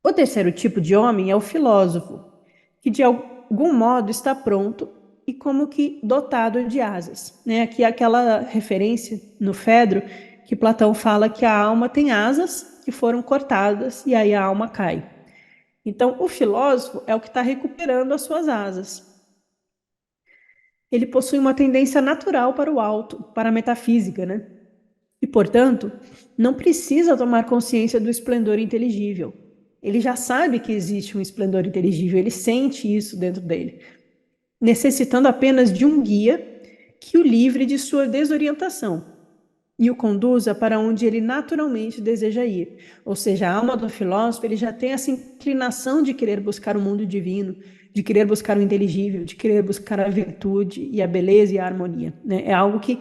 A: O terceiro tipo de homem é o filósofo, que de algum modo está pronto e como que dotado de asas, né? Aqui é aquela referência no Fedro que Platão fala que a alma tem asas que foram cortadas e aí a alma cai. Então, o filósofo é o que está recuperando as suas asas. Ele possui uma tendência natural para o alto, para a metafísica, né? E, portanto, não precisa tomar consciência do esplendor inteligível. Ele já sabe que existe um esplendor inteligível, ele sente isso dentro dele, necessitando apenas de um guia que o livre de sua desorientação e o conduza para onde ele naturalmente deseja ir. Ou seja, a alma do filósofo, ele já tem essa inclinação de querer buscar o mundo divino, de querer buscar o inteligível, de querer buscar a virtude e a beleza e a harmonia, né? É algo que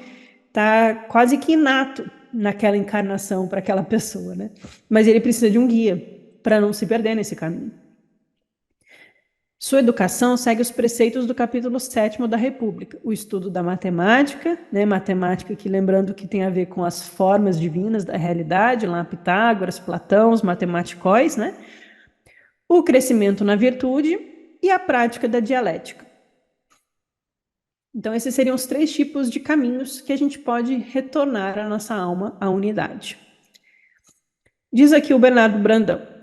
A: está quase que inato naquela encarnação para aquela pessoa, né? Mas ele precisa de um guia para não se perder nesse caminho. Sua educação segue os preceitos do capítulo 7º da República, o estudo da matemática, né, matemática que, lembrando que tem a ver com as formas divinas da realidade, lá Pitágoras, Platão, os matematicóis, né, o crescimento na virtude e a prática da dialética. Então, esses seriam os 3 tipos de caminhos que a gente pode retornar a nossa alma à unidade. Diz aqui o Bernardo Brandão: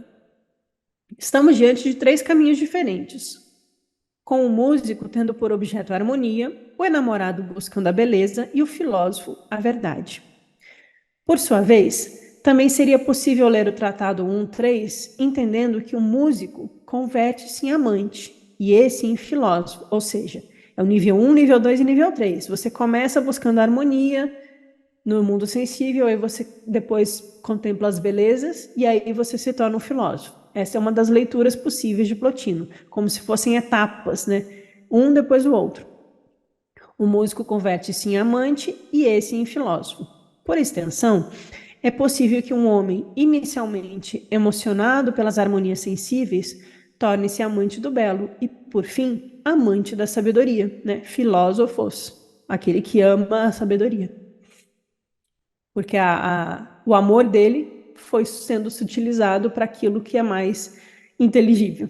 A: estamos diante de 3 caminhos diferentes, com o músico tendo por objeto a harmonia, o enamorado buscando a beleza e o filósofo a verdade. Por sua vez, também seria possível ler o Tratado 1.3 entendendo que o músico converte-se em amante e esse em filósofo, ou seja, é o nível 1, nível 2 e nível 3. Você começa buscando a harmonia no mundo sensível, aí você depois contempla as belezas e aí você se torna um filósofo. Essa é uma das leituras possíveis de Plotino, como se fossem etapas, né? Um depois do outro. O músico converte-se em amante e esse em filósofo. Por extensão, é possível que um homem inicialmente emocionado pelas harmonias sensíveis torne-se amante do belo e, por fim, amante da sabedoria, né? Filósofos, aquele que ama a sabedoria. Porque o amor dele foi sendo sutilizado para aquilo que é mais inteligível.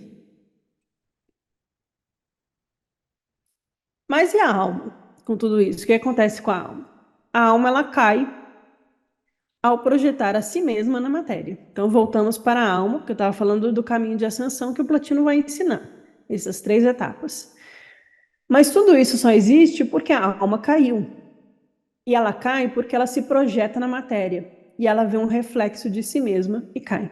A: Mas e a alma? Com tudo isso, o que acontece com a alma? A alma, ela cai ao projetar a si mesma na matéria. Então, voltamos para a alma, porque eu estava falando do caminho de ascensão que o Platino vai ensinar. Essas 3 etapas. Mas tudo isso só existe porque a alma caiu. E ela cai porque ela se projeta na matéria. E ela vê um reflexo de si mesma e cai.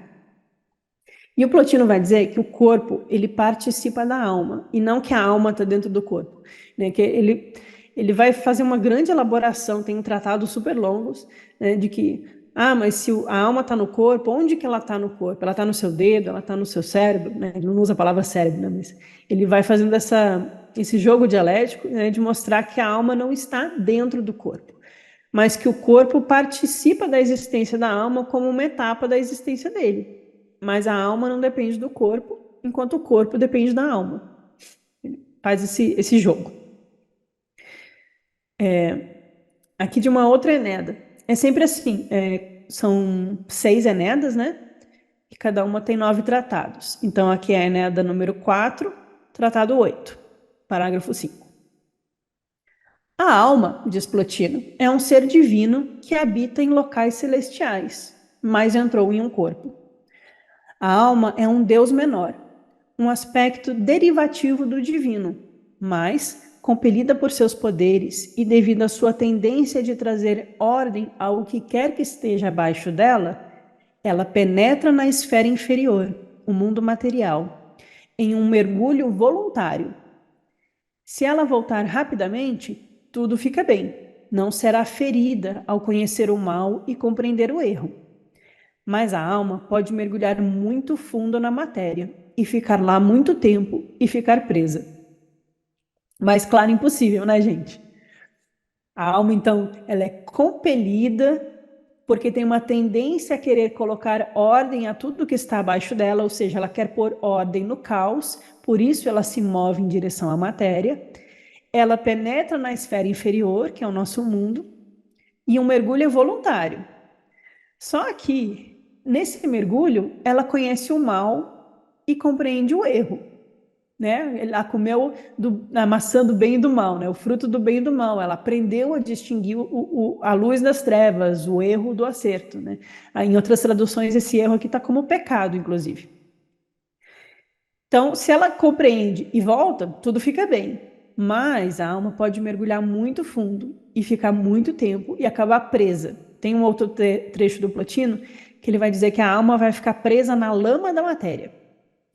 A: E o Plotino vai dizer que o corpo, ele participa da alma, e não que a alma está dentro do corpo, né? Que ele vai fazer uma grande elaboração, tem tratados super longos, né? De que, mas se a alma está no corpo, onde que ela está no corpo? Ela está no seu dedo, ela está no seu cérebro, né? Ele não usa a palavra cérebro, né? Mas ele vai fazendo esse jogo dialético, né? De mostrar que a alma não está dentro do corpo, mas que o corpo participa da existência da alma como uma etapa da existência dele. Mas a alma não depende do corpo, enquanto o corpo depende da alma. Faz esse jogo. Aqui de uma outra Eneda. É sempre assim, são 6 Enedas, né? E cada uma tem 9 tratados. Então aqui é a Eneda número 4, tratado 8, parágrafo 5. A alma, diz Plotino, é um ser divino que habita em locais celestiais, mas entrou em um corpo. A alma é um Deus menor, um aspecto derivativo do divino, mas, compelida por seus poderes e devido à sua tendência de trazer ordem ao que quer que esteja abaixo dela, ela penetra na esfera inferior, o mundo material, em um mergulho voluntário. Se ela voltar rapidamente, tudo fica bem. Não será ferida ao conhecer o mal e compreender o erro. Mas a alma pode mergulhar muito fundo na matéria e ficar lá muito tempo e ficar presa. Mas claro, impossível, né, gente? A alma, então, ela é compelida porque tem uma tendência a querer colocar ordem a tudo que está abaixo dela, ou seja, ela quer pôr ordem no caos, por isso ela se move em direção à matéria. Ela penetra na esfera inferior, que é o nosso mundo, e um mergulho é voluntário. Só que, nesse mergulho, ela conhece o mal e compreende o erro. Né? Ela comeu a maçã do bem e do mal, né? O fruto do bem e do mal. Ela aprendeu a distinguir a luz das trevas, o erro do acerto. Né? Em outras traduções, esse erro aqui está como pecado, inclusive. Então, se ela compreende e volta, tudo fica bem. Mas a alma pode mergulhar muito fundo e ficar muito tempo e acabar presa. Tem um outro trecho do Plotino que ele vai dizer que a alma vai ficar presa na lama da matéria,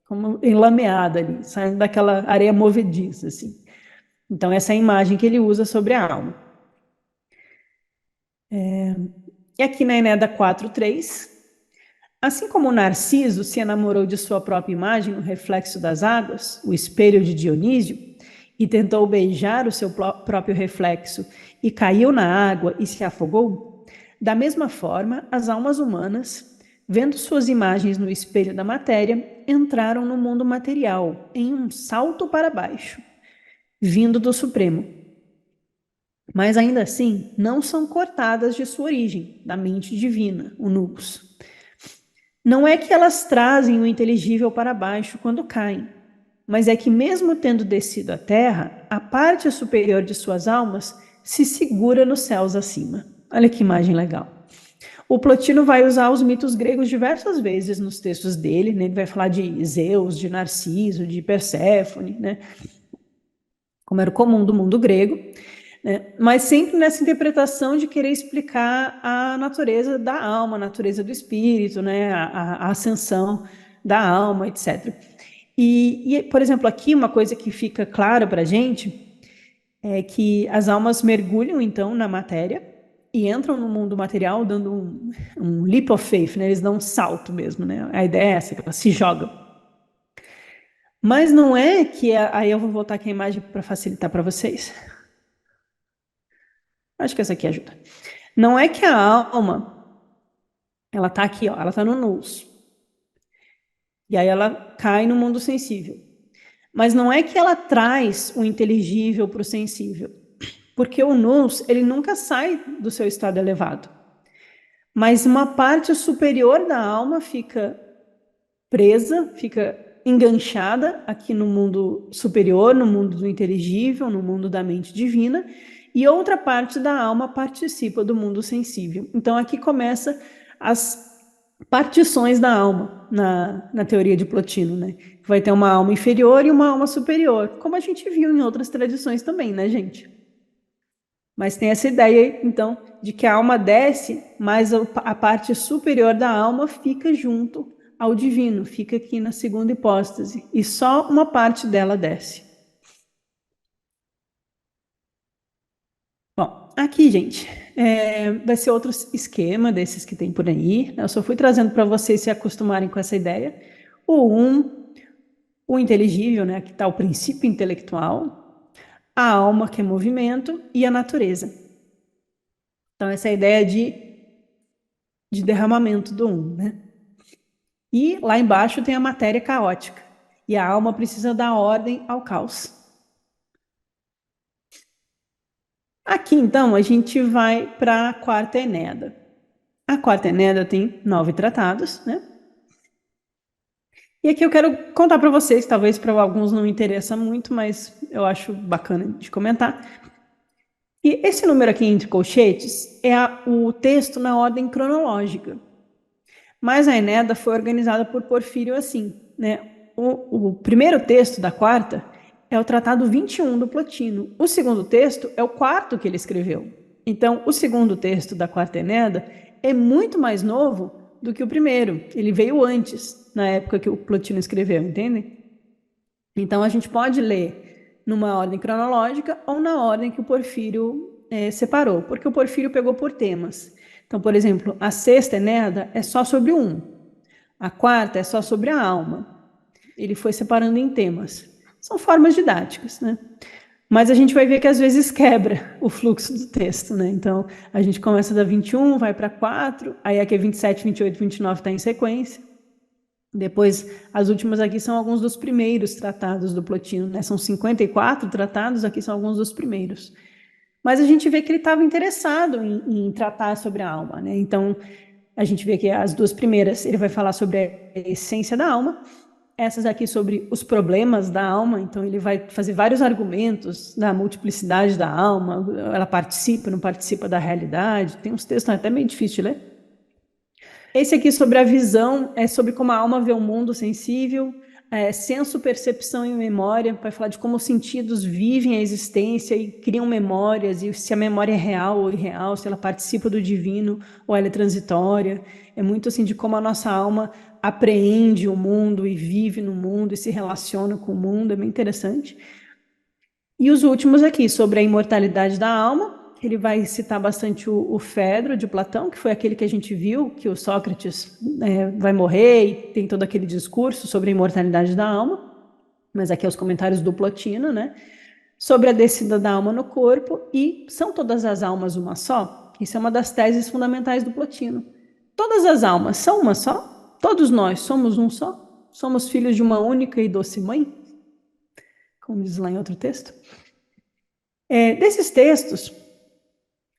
A: como enlameada ali, saindo daquela areia movediça, assim. Então, essa é a imagem que ele usa sobre a alma. E aqui na Eneida 4:3, assim como Narciso se enamorou de sua própria imagem no reflexo das águas, o espelho de Dionísio, e tentou beijar o seu próprio reflexo e caiu na água e se afogou, da mesma forma, as almas humanas, vendo suas imagens no espelho da matéria, entraram no mundo material em um salto para baixo, vindo do Supremo. Mas ainda assim, não são cortadas de sua origem, da mente divina, o Nubus. Não é que elas trazem o inteligível para baixo quando caem, mas é que, mesmo tendo descido à terra, a parte superior de suas almas se segura nos céus acima. Olha que imagem legal. O Plotino vai usar os mitos gregos diversas vezes nos textos dele, né? Ele vai falar de Zeus, de Narciso, de Perséfone, né? Como era o comum do mundo grego, né? Mas sempre nessa interpretação de querer explicar a natureza da alma, a natureza do espírito, né? A ascensão da alma, etc. Por exemplo, aqui uma coisa que fica clara para a gente é que as almas mergulham, então, na matéria e entram no mundo material dando um leap of faith, né? Eles dão um salto mesmo, né? A ideia é essa, que elas se jogam. Mas não é que... Aí eu vou voltar aqui a imagem para facilitar para vocês. Acho que essa aqui ajuda. Não é que a alma, ela está aqui, ó, ela está no nous. E aí ela cai no mundo sensível. Mas não é que ela traz o inteligível para o sensível. Porque o nous, ele nunca sai do seu estado elevado. Mas uma parte superior da alma fica presa, fica enganchada aqui no mundo superior, no mundo do inteligível, no mundo da mente divina, e outra parte da alma participa do mundo sensível. Então aqui começa as partições da alma na teoria de Plotino, né? Vai ter uma alma inferior e uma alma superior, como a gente viu em outras tradições também, né, gente? Mas tem essa ideia, então, de que a alma desce, mas a parte superior da alma fica junto ao divino, fica aqui na segunda hipóstase, e só uma parte dela desce. Bom, aqui, gente, vai ser outro esquema desses que tem por aí. Eu só fui trazendo para vocês se acostumarem com essa ideia. O inteligível, né, que está o princípio intelectual, a alma, que é movimento, e a natureza. Então, essa é a ideia de derramamento do né? E lá embaixo tem a matéria caótica. E a alma precisa dar ordem ao caos. Aqui, então, a gente vai para a quarta Eneida. A quarta Eneida tem 9 tratados, né? E aqui eu quero contar para vocês, talvez para alguns não interessa muito, mas eu acho bacana de comentar. E esse número aqui entre colchetes é o texto na ordem cronológica. Mas a Enéada foi organizada por Porfírio assim, né? O primeiro texto da quarta é o Tratado 21 do Plotino. O segundo texto é o quarto que ele escreveu. Então, o segundo texto da quarta Enéada é muito mais novo do que o primeiro. Ele veio antes, na época que o Plotino escreveu, entende? Então, a gente pode ler numa ordem cronológica ou na ordem que o Porfírio separou, porque o Porfírio pegou por temas. Então, por exemplo, a sexta Enéada é só sobre o um, a quarta é só sobre a alma. Ele foi separando em temas. São formas didáticas, né? Mas a gente vai ver que às vezes quebra o fluxo do texto, né? Então, a gente começa da 21, vai para 4, aí aqui é 27, 28, 29 está em sequência. Depois, as últimas aqui são alguns dos primeiros tratados do Plotino, né? São 54 tratados, aqui são alguns dos primeiros. Mas a gente vê que ele estava interessado em tratar sobre a alma, né? Então, a gente vê que as duas primeiras, ele vai falar sobre a essência da alma, essas aqui sobre os problemas da alma, então ele vai fazer vários argumentos da multiplicidade da alma, ela participa, não participa da realidade, tem uns textos até meio difíceis de ler. Esse aqui sobre a visão, é sobre como a alma vê o mundo sensível, senso, percepção e memória, vai falar de como os sentidos vivem a existência e criam memórias, e se a memória é real ou irreal, se ela participa do divino ou ela é transitória. É muito assim de como a nossa alma apreende o mundo e vive no mundo e se relaciona com o mundo, é bem interessante. E os últimos aqui, sobre a imortalidade da alma, ele vai citar bastante o Fedro de Platão, que foi aquele que a gente viu, que o Sócrates vai morrer e tem todo aquele discurso sobre a imortalidade da alma, mas aqui é os comentários do Plotino, né? Sobre a descida da alma no corpo, e são todas as almas uma só? Isso é uma das teses fundamentais do Plotino. Todas as almas são uma só? Todos nós somos um só? Somos filhos de uma única e doce mãe? Como diz lá em outro texto. Desses textos,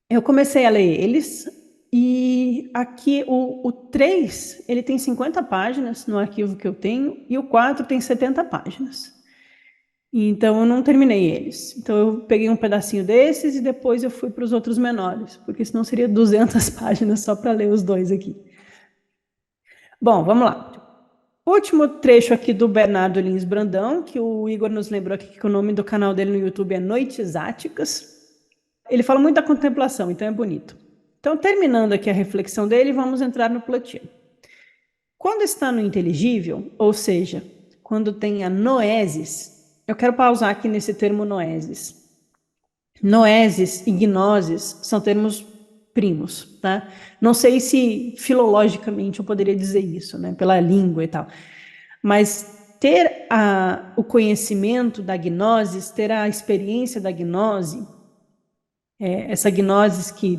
A: eu comecei a ler eles, e aqui o 3, ele tem 50 páginas no arquivo que eu tenho, e o 4 tem 70 páginas. Então, eu não terminei eles. Então, eu peguei um pedacinho desses e depois eu fui para os outros menores, porque senão seria 200 páginas só para ler os dois aqui. Bom, vamos lá. Último trecho aqui do Bernardo Lins Brandão, que o Igor nos lembrou aqui que o nome do canal dele no YouTube é Noites Áticas. Ele fala muito da contemplação, então é bonito. Então, terminando aqui a reflexão dele, vamos entrar no Plotino. Quando está no inteligível, ou seja, quando tem a noesis, eu quero pausar aqui nesse termo noesis. Noesis e gnoses são termos primos, tá? Não sei se filologicamente eu poderia dizer isso, né? Pela língua e tal. Mas ter o conhecimento da gnose, ter a experiência da gnose, essa gnose que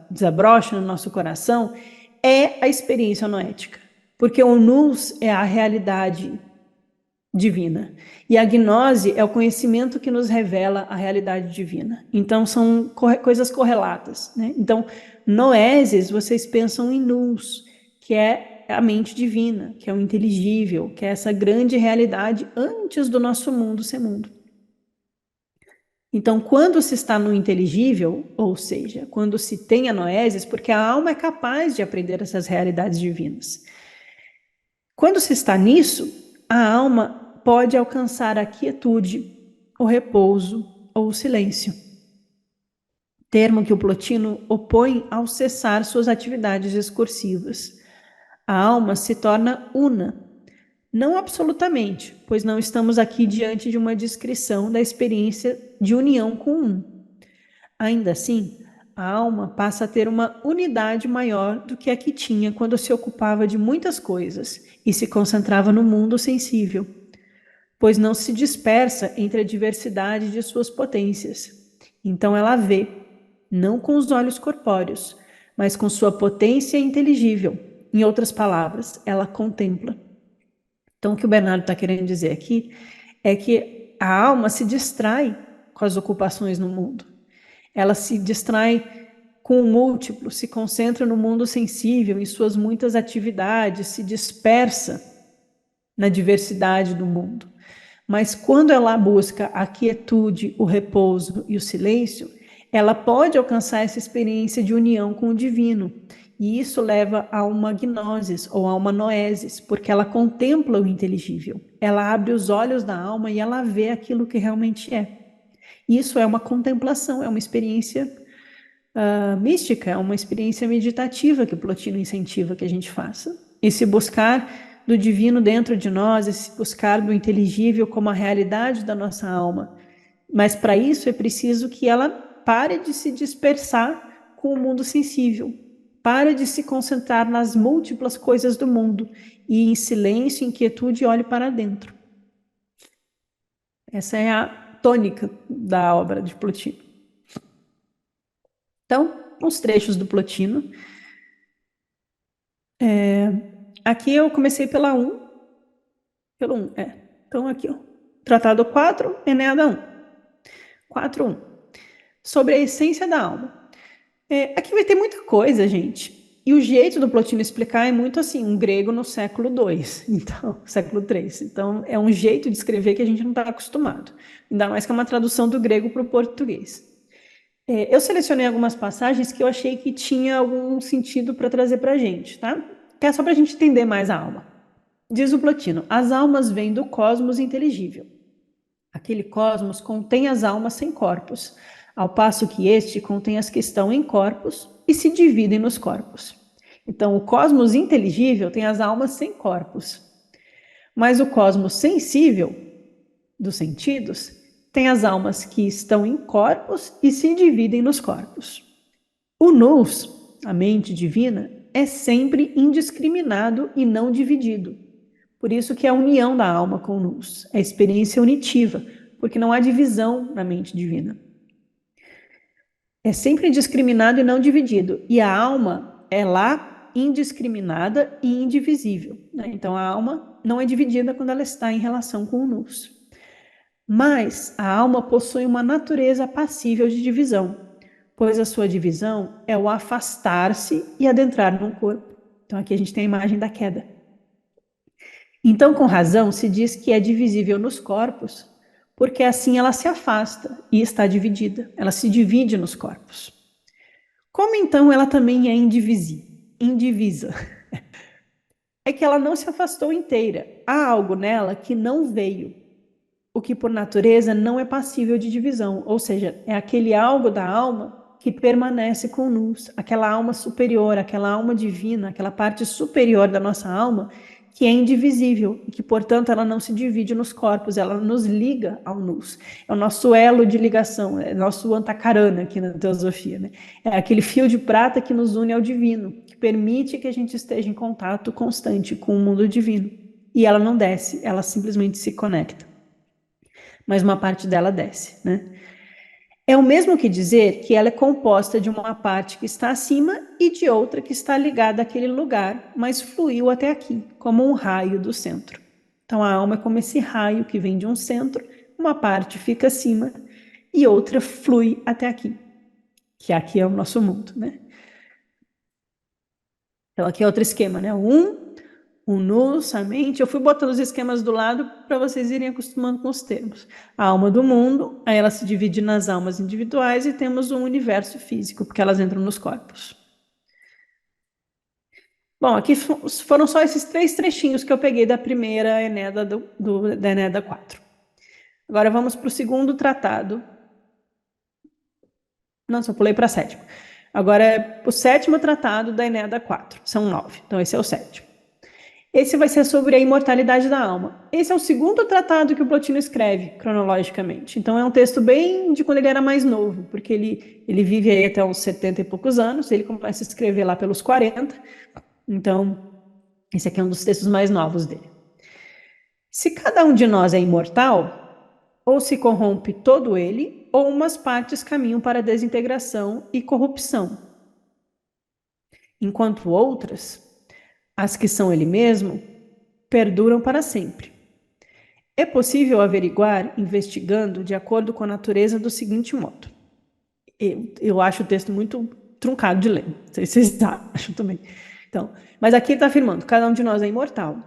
A: desabrocha no nosso coração, é a experiência noética. Porque o nous é a realidade divina. E a gnose é o conhecimento que nos revela a realidade divina. Então, são coisas correlatas, né? Então, noesis, vocês pensam em nous, que é a mente divina, que é o inteligível, que é essa grande realidade antes do nosso mundo ser mundo. Então, quando se está no inteligível, ou seja, quando se tem a noesis, porque a alma é capaz de aprender essas realidades divinas. Quando se está nisso, a alma pode alcançar a quietude, o repouso ou o silêncio. Termo que o Plotino opõe ao cessar suas atividades discursivas. A alma se torna una, não absolutamente, pois não estamos aqui diante de uma descrição da experiência de união com um. Ainda assim, a alma passa a ter uma unidade maior do que a que tinha quando se ocupava de muitas coisas e se concentrava no mundo sensível, pois não se dispersa entre a diversidade de suas potências. Então ela vê, não com os olhos corpóreos, mas com sua potência inteligível. Em outras palavras, ela contempla. Então, o que o Bernardo está querendo dizer aqui é que a alma se distrai com as ocupações no mundo. Ela se distrai com o múltiplo, se concentra no mundo sensível, em suas muitas atividades, se dispersa na diversidade do mundo. Mas quando ela busca a quietude, o repouso e o silêncio, ela pode alcançar essa experiência de união com o divino. E isso leva a uma gnosis ou a uma noesis, porque ela contempla o inteligível. Ela abre os olhos da alma e ela vê aquilo que realmente é. Isso é uma contemplação, é uma experiência mística, é uma experiência meditativa que o Plotino incentiva que a gente faça. Esse buscar do divino dentro de nós, esse buscar do inteligível como a realidade da nossa alma. Mas para isso é preciso que ela pare de se dispersar com o mundo sensível, pare de se concentrar nas múltiplas coisas do mundo e em silêncio, em quietude, olhe para dentro. Essa é a tônica da obra de Plotino. Então, os trechos do Plotino. Aqui eu comecei pela 1. Pelo 1, Então, aqui, ó. Tratado 4, Eneada 1. 4.1. Sobre a essência da alma. Aqui vai ter muita coisa, gente. E o jeito do Plotino explicar é muito assim, um grego no século II, então, século III. Então, é um jeito de escrever que a gente não está acostumado. Ainda mais que é uma tradução do grego para o português. Eu selecionei algumas passagens que eu achei que tinha algum sentido para trazer para a gente, tá? Que é só para a gente entender mais a alma. Diz o Plotino, as almas vêm do cosmos inteligível. Aquele cosmos contém as almas sem corpos, ao passo que este contém as que estão em corpos e se dividem nos corpos. Então, o cosmos inteligível tem as almas sem corpos, mas o cosmos sensível, dos sentidos, tem as almas que estão em corpos e se dividem nos corpos. O nous, a mente divina, é sempre indiscriminado e não dividido. Por isso que é a união da alma com o nous, é a experiência unitiva, porque não há divisão na mente divina. É sempre indiscriminado e não dividido. E a alma é lá indiscriminada e indivisível. Né? Então a alma não é dividida quando ela está em relação com o nous. Mas a alma possui uma natureza passível de divisão, pois a sua divisão é o afastar-se e adentrar num corpo. Então aqui a gente tem a imagem da queda. Então, com razão, se diz que é divisível nos corpos, porque assim ela se afasta e está dividida, ela se divide nos corpos. Como então ela também é indivisa? É que ela não se afastou inteira, há algo nela que não veio, o que por natureza não é passível de divisão, ou seja, é aquele algo da alma que permanece com nous, aquela alma superior, aquela alma divina, aquela parte superior da nossa alma que é indivisível e que, portanto, ela não se divide nos corpos, ela nos liga ao nous. É o nosso elo de ligação, é o nosso antakarana aqui na teosofia, né? É aquele fio de prata que nos une ao divino, que permite que a gente esteja em contato constante com o mundo divino. E ela não desce, ela simplesmente se conecta. Mas uma parte dela desce, né? É o mesmo que dizer que ela é composta de uma parte que está acima e de outra que está ligada àquele lugar, mas fluiu até aqui, como um raio do centro. Então a alma é como esse raio que vem de um centro, uma parte fica acima e outra flui até aqui, que aqui é o nosso mundo, né? Então aqui é outro esquema, né? O nous, a mente. Eu fui botando os esquemas do lado para vocês irem acostumando com os termos. A alma do mundo, aí ela se divide nas almas individuais e temos um universo físico, porque elas entram nos corpos. Bom, aqui foram só esses 3 trechinhos que eu peguei da primeira Enéada da Enéada 4. Agora vamos para o segundo tratado. Não, só pulei para a sétima. Agora é o sétimo tratado da Enéada 4. São 9. Então esse é o sétimo. Esse vai ser sobre a imortalidade da alma. Esse é o segundo tratado que o Plotino escreve, cronologicamente. Então é um texto bem de quando ele era mais novo, porque ele vive aí até uns 70 e poucos anos, ele começa a escrever lá pelos 40. Então, esse aqui é um dos textos mais novos dele. Se cada um de nós é imortal, ou se corrompe todo ele, ou umas partes caminham para a desintegração e corrupção, enquanto outras, as que são ele mesmo, perduram para sempre. É possível averiguar, investigando, de acordo com a natureza, do seguinte modo. Eu acho o texto muito truncado de ler, não sei se vocês acham também. Então, mas aqui ele está afirmando, cada um de nós é imortal.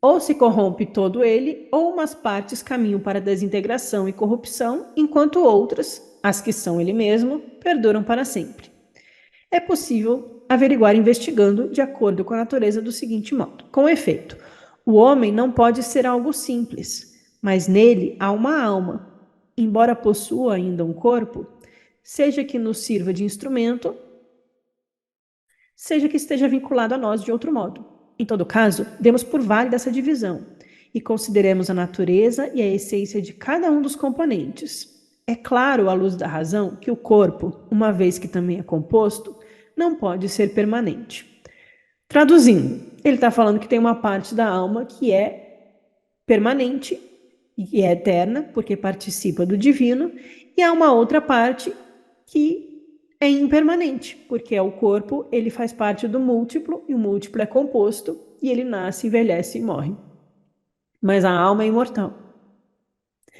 A: Ou se corrompe todo ele, ou umas partes caminham para desintegração e corrupção, enquanto outras, as que são ele mesmo, perduram para sempre. é possível averiguar investigando de acordo com a natureza do seguinte modo. Com efeito, o homem não pode ser algo simples, mas nele há uma alma, embora possua ainda um corpo, seja que nos sirva de instrumento, seja que esteja vinculado a nós de outro modo. Em todo caso, demos por válida essa divisão e consideremos a natureza e a essência de cada um dos componentes. É claro, à luz da razão, que o corpo, uma vez que também é composto, não pode ser permanente. Traduzindo, ele está falando que tem uma parte da alma que é permanente e é eterna, porque participa do divino, e há uma outra parte que é impermanente, porque é o corpo, ele faz parte do múltiplo, e o múltiplo é composto, e ele nasce, envelhece e morre. Mas a alma é imortal.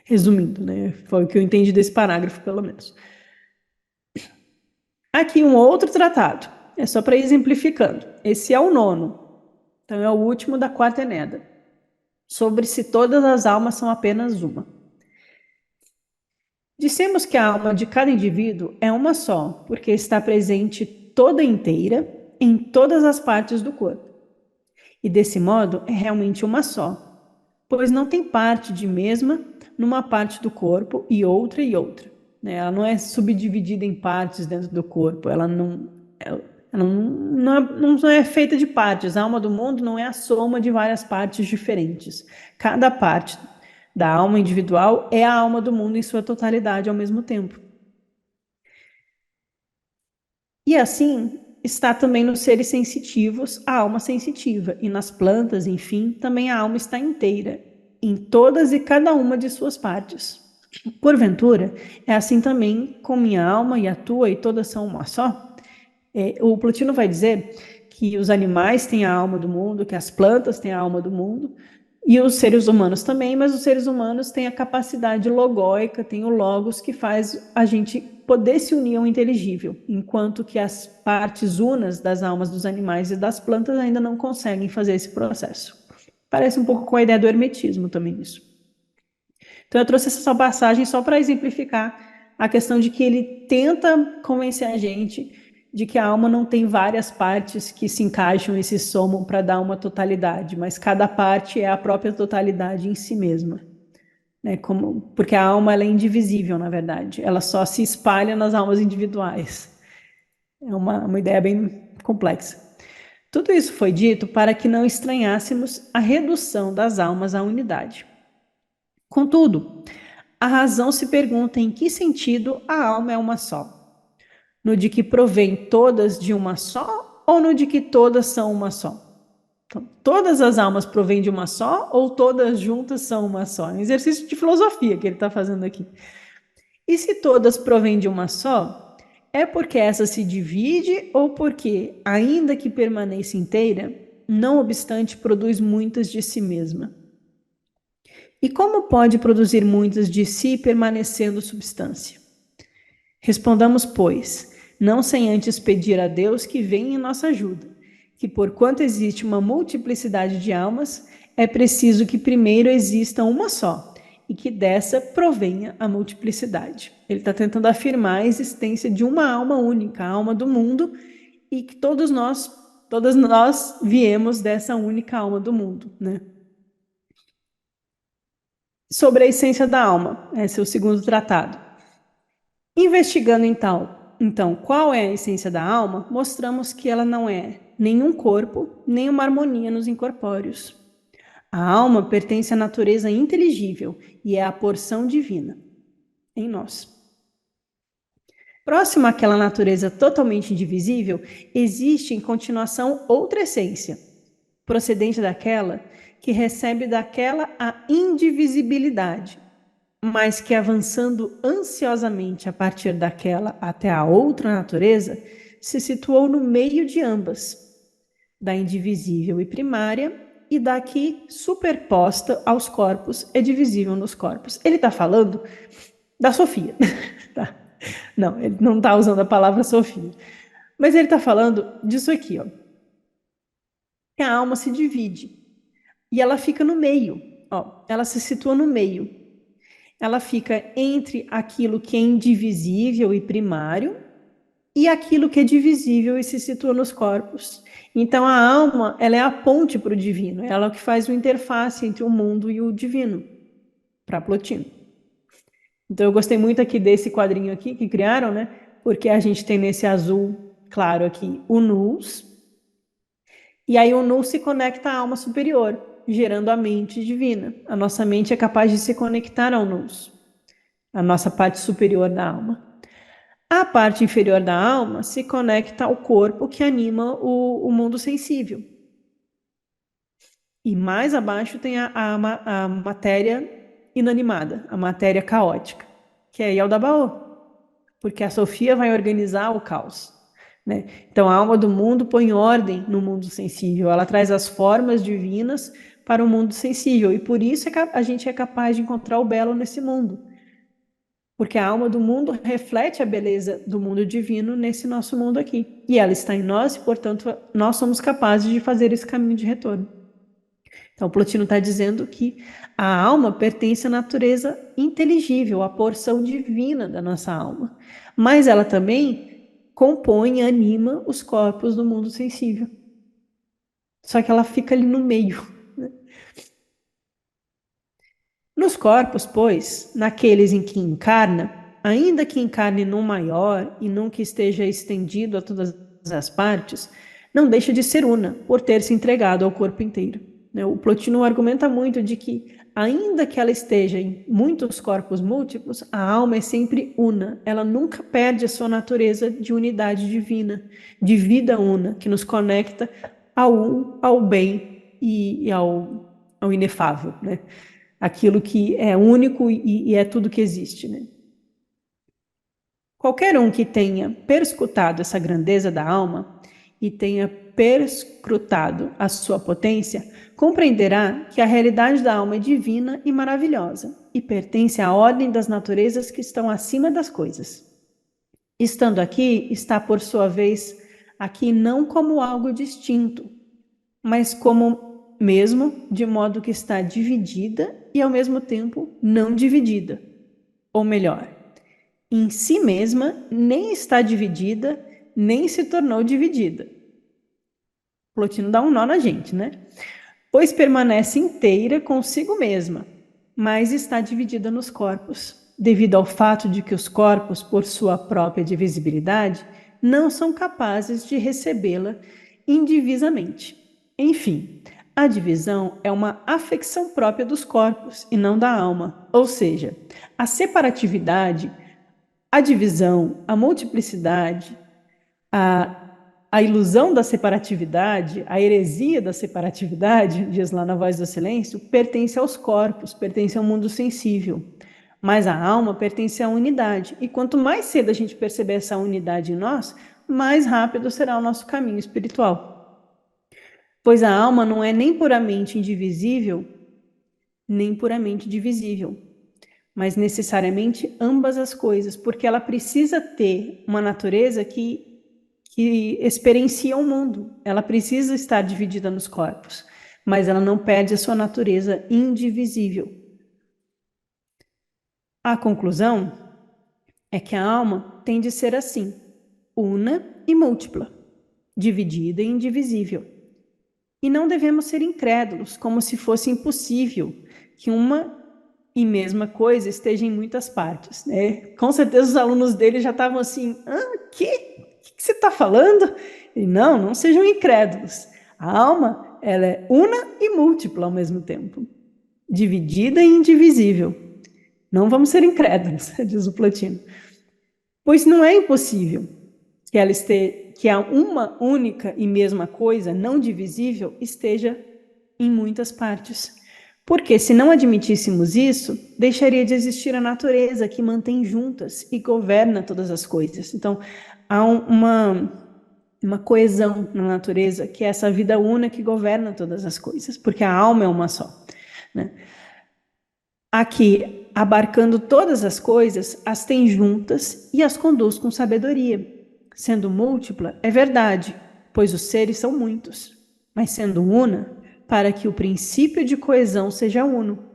A: Resumindo, né? Foi o que eu entendi desse parágrafo, pelo menos. Aqui um outro tratado, é só para ir exemplificando. Esse é o nono, então é o último da quarta Eneida, sobre se todas as almas são apenas uma. Dissemos que a alma de cada indivíduo é uma só, porque está presente toda inteira em todas as partes do corpo. E desse modo é realmente uma só, pois não tem parte de mesma numa parte do corpo e outra, né? Ela não é subdividida em partes dentro do corpo, ela não é feita de partes. A alma do mundo não é a soma de várias partes diferentes. Cada parte da alma individual é a alma do mundo em sua totalidade ao mesmo tempo. E assim está também nos seres sensitivos a alma sensitiva, e nas plantas, enfim, também a alma está inteira, em todas e cada uma de suas partes. Porventura, é assim também com minha alma e a tua, e todas são uma só? O Plotino vai dizer que os animais têm a alma do mundo, que as plantas têm a alma do mundo, e os seres humanos também, mas os seres humanos têm a capacidade logóica, têm o logos que faz a gente poder se unir ao inteligível, enquanto que as partes unas das almas dos animais e das plantas ainda não conseguem fazer esse processo. Parece um pouco com a ideia do hermetismo também isso. Então eu trouxe essa passagem só para exemplificar a questão de que ele tenta convencer a gente de que a alma não tem várias partes que se encaixam e se somam para dar uma totalidade, mas cada parte é a própria totalidade em si mesma. Né? Porque a alma ela é indivisível, na verdade. Ela só se espalha nas almas individuais. É uma ideia bem complexa. Tudo isso foi dito para que não estranhássemos a redução das almas à unidade. Contudo, a razão se pergunta em que sentido a alma é uma só. No de que provém todas de uma só ou no de que todas são uma só? Então, todas as almas provêm de uma só ou todas juntas são uma só? É um exercício de filosofia que ele está fazendo aqui. E se todas provêm de uma só, é porque essa se divide ou porque, ainda que permaneça inteira, não obstante produz muitas de si mesma? E como pode produzir muitas de si permanecendo substância? Respondamos, pois, não sem antes pedir a Deus que venha em nossa ajuda, que porquanto existe uma multiplicidade de almas, é preciso que primeiro exista uma só, e que dessa provenha a multiplicidade. Ele está tentando afirmar a existência de uma alma única, a alma do mundo, e que todas nós viemos dessa única alma do mundo, né? Sobre a essência da alma, esse é o segundo tratado. Investigando então, qual é a essência da alma, mostramos que ela não é nenhum corpo, nem uma harmonia nos incorpóreos. A alma pertence à natureza inteligível e é a porção divina em nós. Próxima àquela natureza totalmente indivisível, existe em continuação outra essência, procedente daquela que recebe daquela a indivisibilidade, mas que avançando ansiosamente a partir daquela até a outra natureza, se situou no meio de ambas, da indivisível e primária e da que, superposta aos corpos, é divisível nos corpos. Ele está falando da Sofia. Tá? Não, ele não está usando a palavra Sofia. Mas ele está falando disso aqui, ó. Que a alma se divide e ela fica no meio, ó. Ela se situa no meio. Ela fica entre aquilo que é indivisível e primário e aquilo que é divisível e se situa nos corpos. Então, a alma, ela é a ponte para o divino, ela é o que faz o interface entre o mundo e o divino, para Plotino. Então, eu gostei muito aqui desse quadrinho aqui que criaram, né? Porque a gente tem nesse azul claro aqui o nus, e aí o nus se conecta à alma superior, gerando a mente divina. A nossa mente é capaz de se conectar ao nus, a nossa parte superior da alma. A parte inferior da alma se conecta ao corpo que anima o mundo sensível. E mais abaixo tem a matéria inanimada, a matéria caótica, que aí é o da Baô, porque a Sofia vai organizar o caos. Né? Então, a alma do mundo põe ordem no mundo sensível, ela traz as formas divinas para o mundo sensível, e por isso a gente é capaz de encontrar o belo nesse mundo. Porque a alma do mundo reflete a beleza do mundo divino nesse nosso mundo aqui. E ela está em nós, e, portanto, nós somos capazes de fazer esse caminho de retorno. Então, Plotino está dizendo que a alma pertence à natureza inteligível, à porção divina da nossa alma. Mas ela também compõe e anima os corpos do mundo sensível. Só que ela fica ali no meio. Nos corpos, pois, naqueles em que encarna, ainda que encarne num maior e num que esteja estendido a todas as partes, não deixa de ser una, por ter se entregado ao corpo inteiro. O Plotino argumenta muito de que, ainda que ela esteja em muitos corpos múltiplos, a alma é sempre una, ela nunca perde a sua natureza de unidade divina, de vida una, que nos conecta ao bem e ao inefável, né? Aquilo que é único e é tudo que existe, né? Qualquer um que tenha perscrutado essa grandeza da alma e tenha perscrutado a sua potência, compreenderá que a realidade da alma é divina e maravilhosa e pertence à ordem das naturezas que estão acima das coisas. Estando aqui, está por sua vez aqui não como algo distinto, mas como mesmo, de modo que está dividida e ao mesmo tempo não dividida. Ou melhor, em si mesma nem está dividida, nem se tornou dividida. Plotino dá um nó na gente, né? Pois permanece inteira consigo mesma, mas está dividida nos corpos, devido ao fato de que os corpos, por sua própria divisibilidade, não são capazes de recebê-la indivisamente. Enfim, a divisão é uma afecção própria dos corpos e não da alma, ou seja, a separatividade, a divisão, a multiplicidade, a ilusão da separatividade, a heresia da separatividade, diz lá na Voz do Silêncio, pertence aos corpos, pertence ao mundo sensível. Mas a alma pertence à unidade. E quanto mais cedo a gente perceber essa unidade em nós, mais rápido será o nosso caminho espiritual. Pois a alma não é nem puramente indivisível, nem puramente divisível, mas necessariamente ambas as coisas, porque ela precisa ter uma natureza que experiencia o mundo. Ela precisa estar dividida nos corpos, mas ela não perde a sua natureza indivisível. A conclusão é que a alma tem de ser assim, una e múltipla, dividida e indivisível. E não devemos ser incrédulos, como se fosse impossível que uma e mesma coisa esteja em muitas partes, né? Com certeza os alunos dele já estavam assim, o que você está falando? E não sejam incrédulos. A alma, ela é una e múltipla ao mesmo tempo, dividida e indivisível. Não vamos ser incrédulos, diz o Plotino. Pois não é impossível que uma única e mesma coisa, não divisível, esteja em muitas partes. Porque se não admitíssemos isso, deixaria de existir a natureza que mantém juntas e governa todas as coisas. Então, há uma coesão na natureza, que é essa vida una que governa todas as coisas, porque a alma é uma só, né? Aqui, abarcando todas as coisas, as tem juntas e as conduz com sabedoria. Sendo múltipla, é verdade, pois os seres são muitos, mas sendo una, para que o princípio de coesão seja uno,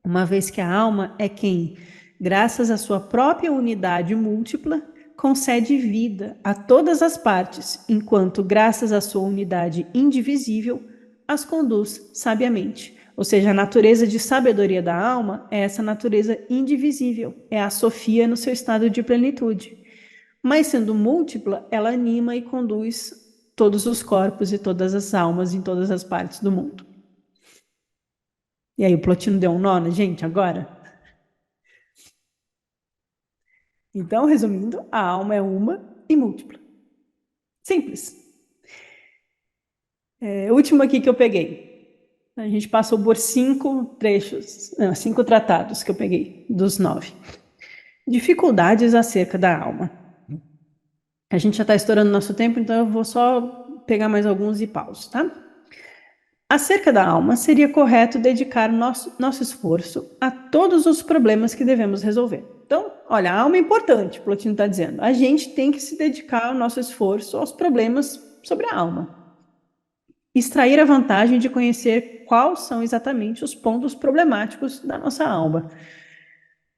A: uma vez que a alma é quem, graças à sua própria unidade múltipla, concede vida a todas as partes, enquanto, graças à sua unidade indivisível, as conduz sabiamente. Ou seja, a natureza de sabedoria da alma é essa natureza indivisível, é a Sofia no seu estado de plenitude. Mas sendo múltipla, ela anima e conduz todos os corpos e todas as almas em todas as partes do mundo. E aí o Plotino deu um nó na gente agora? Então, resumindo, a alma é uma e múltipla. Simples. O último aqui que eu peguei. A gente passou por 5 trechos, 5 tratados que eu peguei, dos 9. Dificuldades acerca da alma. A gente já está estourando nosso tempo, então eu vou só pegar mais alguns e pauso, tá? Acerca da alma, seria correto dedicar nosso esforço a todos os problemas que devemos resolver. Então, olha, a alma é importante, Plotino está dizendo. A gente tem que se dedicar o nosso esforço aos problemas sobre a alma. Extrair a vantagem de conhecer quais são exatamente os pontos problemáticos da nossa alma.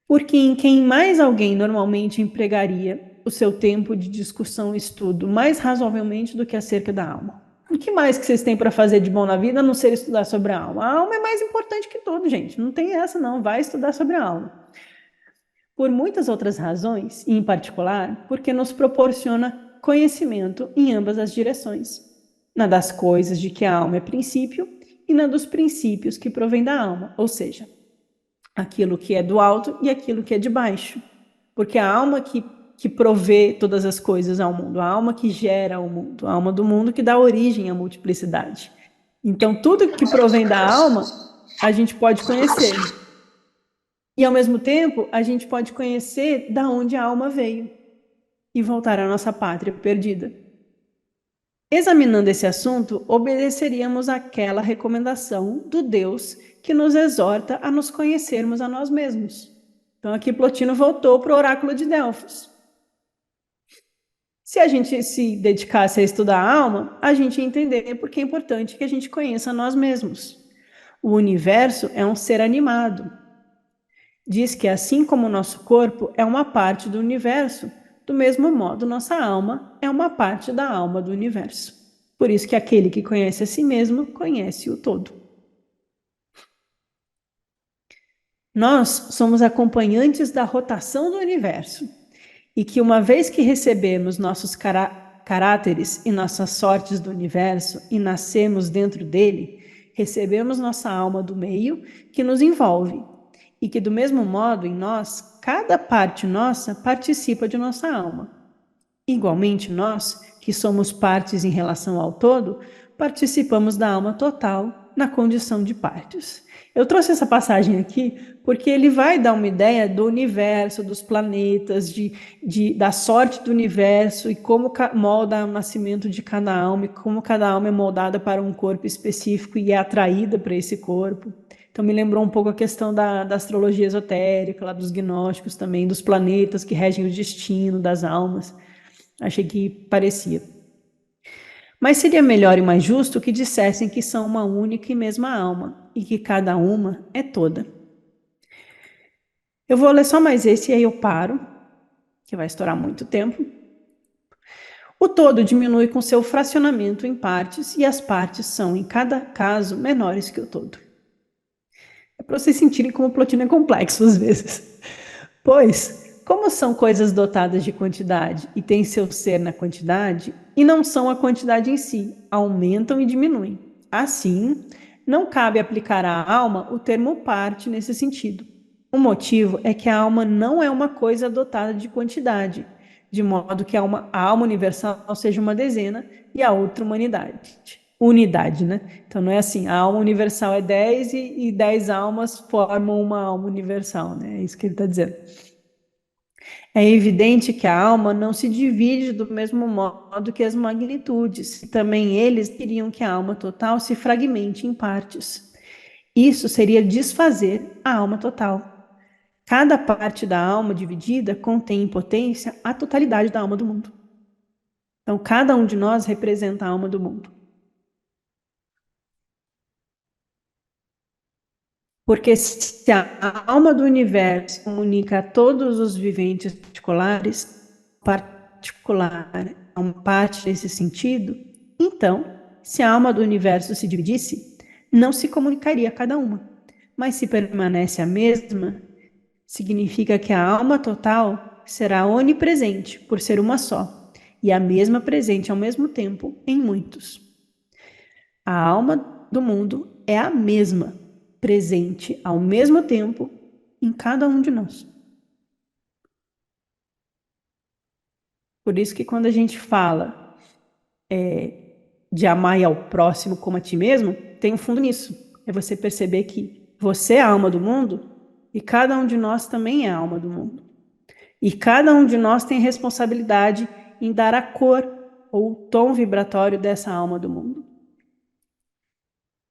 A: Porque em quem mais alguém normalmente empregaria o seu tempo de discussão e estudo mais razoavelmente do que acerca da alma? O que mais que vocês têm para fazer de bom na vida a não ser estudar sobre a alma? A alma é mais importante que tudo, gente. Não tem essa, não. Vai estudar sobre a alma. Por muitas outras razões, e em particular, porque nos proporciona conhecimento em ambas as direções. Na das coisas de que a alma é princípio e na dos princípios que provém da alma, ou seja, aquilo que é do alto e aquilo que é de baixo. Porque a alma que provê todas as coisas ao mundo, a alma que gera o mundo, a alma do mundo que dá origem à multiplicidade. Então, tudo que provém da alma, a gente pode conhecer. E, ao mesmo tempo, a gente pode conhecer da onde a alma veio e voltar à nossa pátria perdida. Examinando esse assunto, obedeceríamos àquela recomendação do Deus que nos exorta a nos conhecermos a nós mesmos. Então, aqui Plotino voltou para o oráculo de Delfos. Se a gente se dedicasse a estudar a alma, a gente ia entender porque é importante que a gente conheça nós mesmos. O universo é um ser animado. Diz que assim como o nosso corpo é uma parte do universo, do mesmo modo nossa alma é uma parte da alma do universo. Por isso que aquele que conhece a si mesmo conhece o todo. Nós somos acompanhantes da rotação do universo e que uma vez que recebemos nossos caráteres e nossas sortes do universo e nascemos dentro dele, recebemos nossa alma do meio que nos envolve e que do mesmo modo em nós, cada parte nossa participa de nossa alma. Igualmente nós, que somos partes em relação ao todo, participamos da alma total na condição de partes. Eu trouxe essa passagem aqui porque ele vai dar uma ideia do universo, dos planetas, da sorte do universo e como molda o nascimento de cada alma e como cada alma é moldada para um corpo específico e é atraída para esse corpo. Então me lembrou um pouco a questão da astrologia esotérica, lá dos gnósticos também, dos planetas que regem o destino das almas. Achei que parecia. Mas seria melhor e mais justo que dissessem que são uma única e mesma alma e que cada uma é toda. Eu vou ler só mais esse e aí eu paro, que vai estourar muito tempo. O todo diminui com seu fracionamento em partes e as partes são, em cada caso, menores que o todo. É para vocês sentirem como o Plotino é complexo às vezes. Pois, como são coisas dotadas de quantidade e têm seu ser na quantidade, e não são a quantidade em si, aumentam e diminuem. Assim, não cabe aplicar à alma o termo parte nesse sentido. O motivo é que a alma não é uma coisa dotada de quantidade, de modo que a alma universal seja uma dezena e a outra unidade, né? Então não é assim, a alma universal é 10 e 10 almas formam uma alma universal, né? É isso que ele está dizendo. É evidente que a alma não se divide do mesmo modo que as magnitudes. Também eles queriam que a alma total se fragmente em partes. Isso seria desfazer a alma total. Cada parte da alma dividida contém em potência a totalidade da alma do mundo. Então, cada um de nós representa a alma do mundo. Porque se a alma do universo comunica a todos os viventes particulares, particular a uma parte desse sentido, então, se a alma do universo se dividisse, não se comunicaria a cada uma. Mas se permanece a mesma, significa que a alma total será onipresente, por ser uma só, e a mesma presente ao mesmo tempo em muitos. A alma do mundo é a mesma, presente ao mesmo tempo em cada um de nós. Por isso que quando a gente fala de amar ao próximo como a ti mesmo, tem um fundo nisso. É você perceber que você é a alma do mundo e cada um de nós também é a alma do mundo. E cada um de nós tem responsabilidade em dar a cor ou o tom vibratório dessa alma do mundo.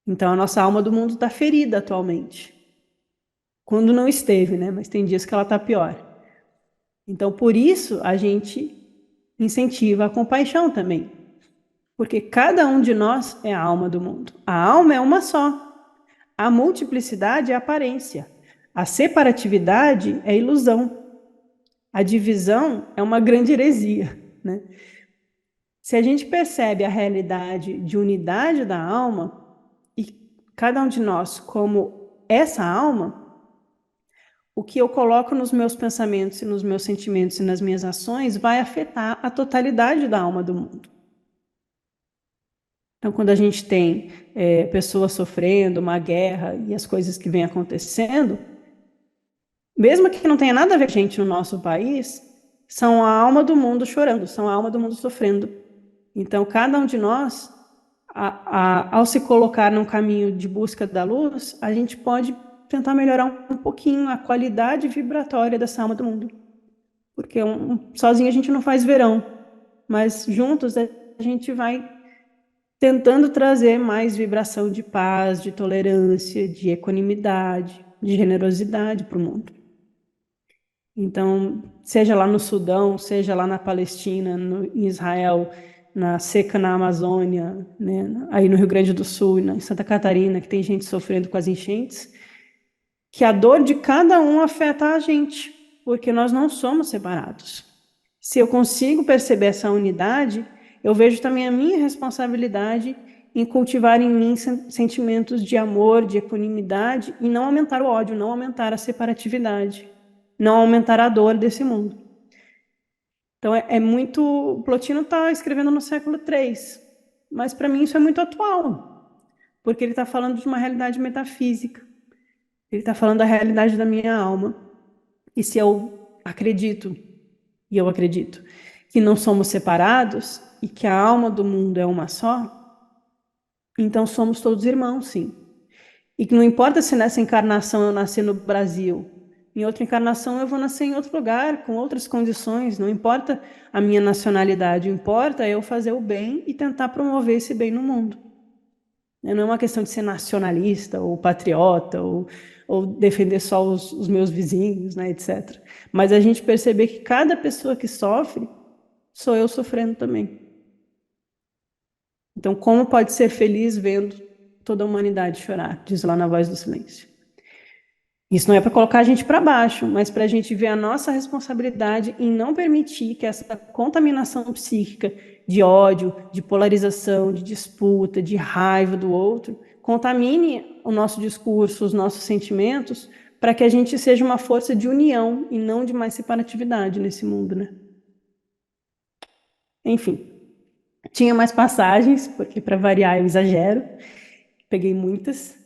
A: Então a nossa alma do mundo está ferida atualmente. Quando não esteve, né? Mas tem dias que ela está pior. Então por isso a gente incentiva a compaixão também. Porque cada um de nós é a alma do mundo. A alma é uma só. A multiplicidade é aparência. A separatividade é ilusão. A divisão é uma grande heresia, né? Se a gente percebe a realidade de unidade da alma e cada um de nós como essa alma, o que eu coloco nos meus pensamentos e nos meus sentimentos e nas minhas ações vai afetar a totalidade da alma do mundo. Então, quando a gente tem pessoas sofrendo, uma guerra e as coisas que vêm acontecendo, mesmo que não tenha nada a ver com a gente no nosso país, são a alma do mundo chorando, são a alma do mundo sofrendo. Então, cada um de nós, ao se colocar num caminho de busca da luz, a gente pode tentar melhorar um pouquinho a qualidade vibratória dessa alma do mundo. Porque sozinho a gente não faz verão, mas juntos a gente vai tentando trazer mais vibração de paz, de tolerância, de equanimidade, de generosidade para o mundo. Então, seja lá no Sudão, seja lá na Palestina, em Israel, na seca na Amazônia, né, aí no Rio Grande do Sul, em Santa Catarina, que tem gente sofrendo com as enchentes, que a dor de cada um afeta a gente, porque nós não somos separados. Se eu consigo perceber essa unidade, eu vejo também a minha responsabilidade em cultivar em mim sentimentos de amor, de equanimidade, e não aumentar o ódio, não aumentar a separatividade, não aumentar a dor desse mundo. Então é muito... O Plotino está escrevendo no século III, mas para mim isso é muito atual, porque ele está falando de uma realidade metafísica, ele está falando da realidade da minha alma. E se eu acredito, e eu acredito, que não somos separados e que a alma do mundo é uma só, então somos todos irmãos, sim. E que não importa se nessa encarnação eu nasci no Brasil, em outra encarnação eu vou nascer em outro lugar, com outras condições, não importa a minha nacionalidade, o que importa é eu fazer o bem e tentar promover esse bem no mundo. Não é uma questão de ser nacionalista ou patriota ou defender só os meus vizinhos, né, etc. Mas a gente perceber que cada pessoa que sofre, sou eu sofrendo também. Então, como pode ser feliz vendo toda a humanidade chorar? Diz lá na Voz do Silêncio. Isso não é para colocar a gente para baixo, mas para a gente ver a nossa responsabilidade em não permitir que essa contaminação psíquica de ódio, de polarização, de disputa, de raiva do outro, contamine o nosso discurso, os nossos sentimentos, para que a gente seja uma força de união e não de mais separatividade nesse mundo, né? Enfim, tinha mais passagens, porque para variar eu exagero, peguei muitas,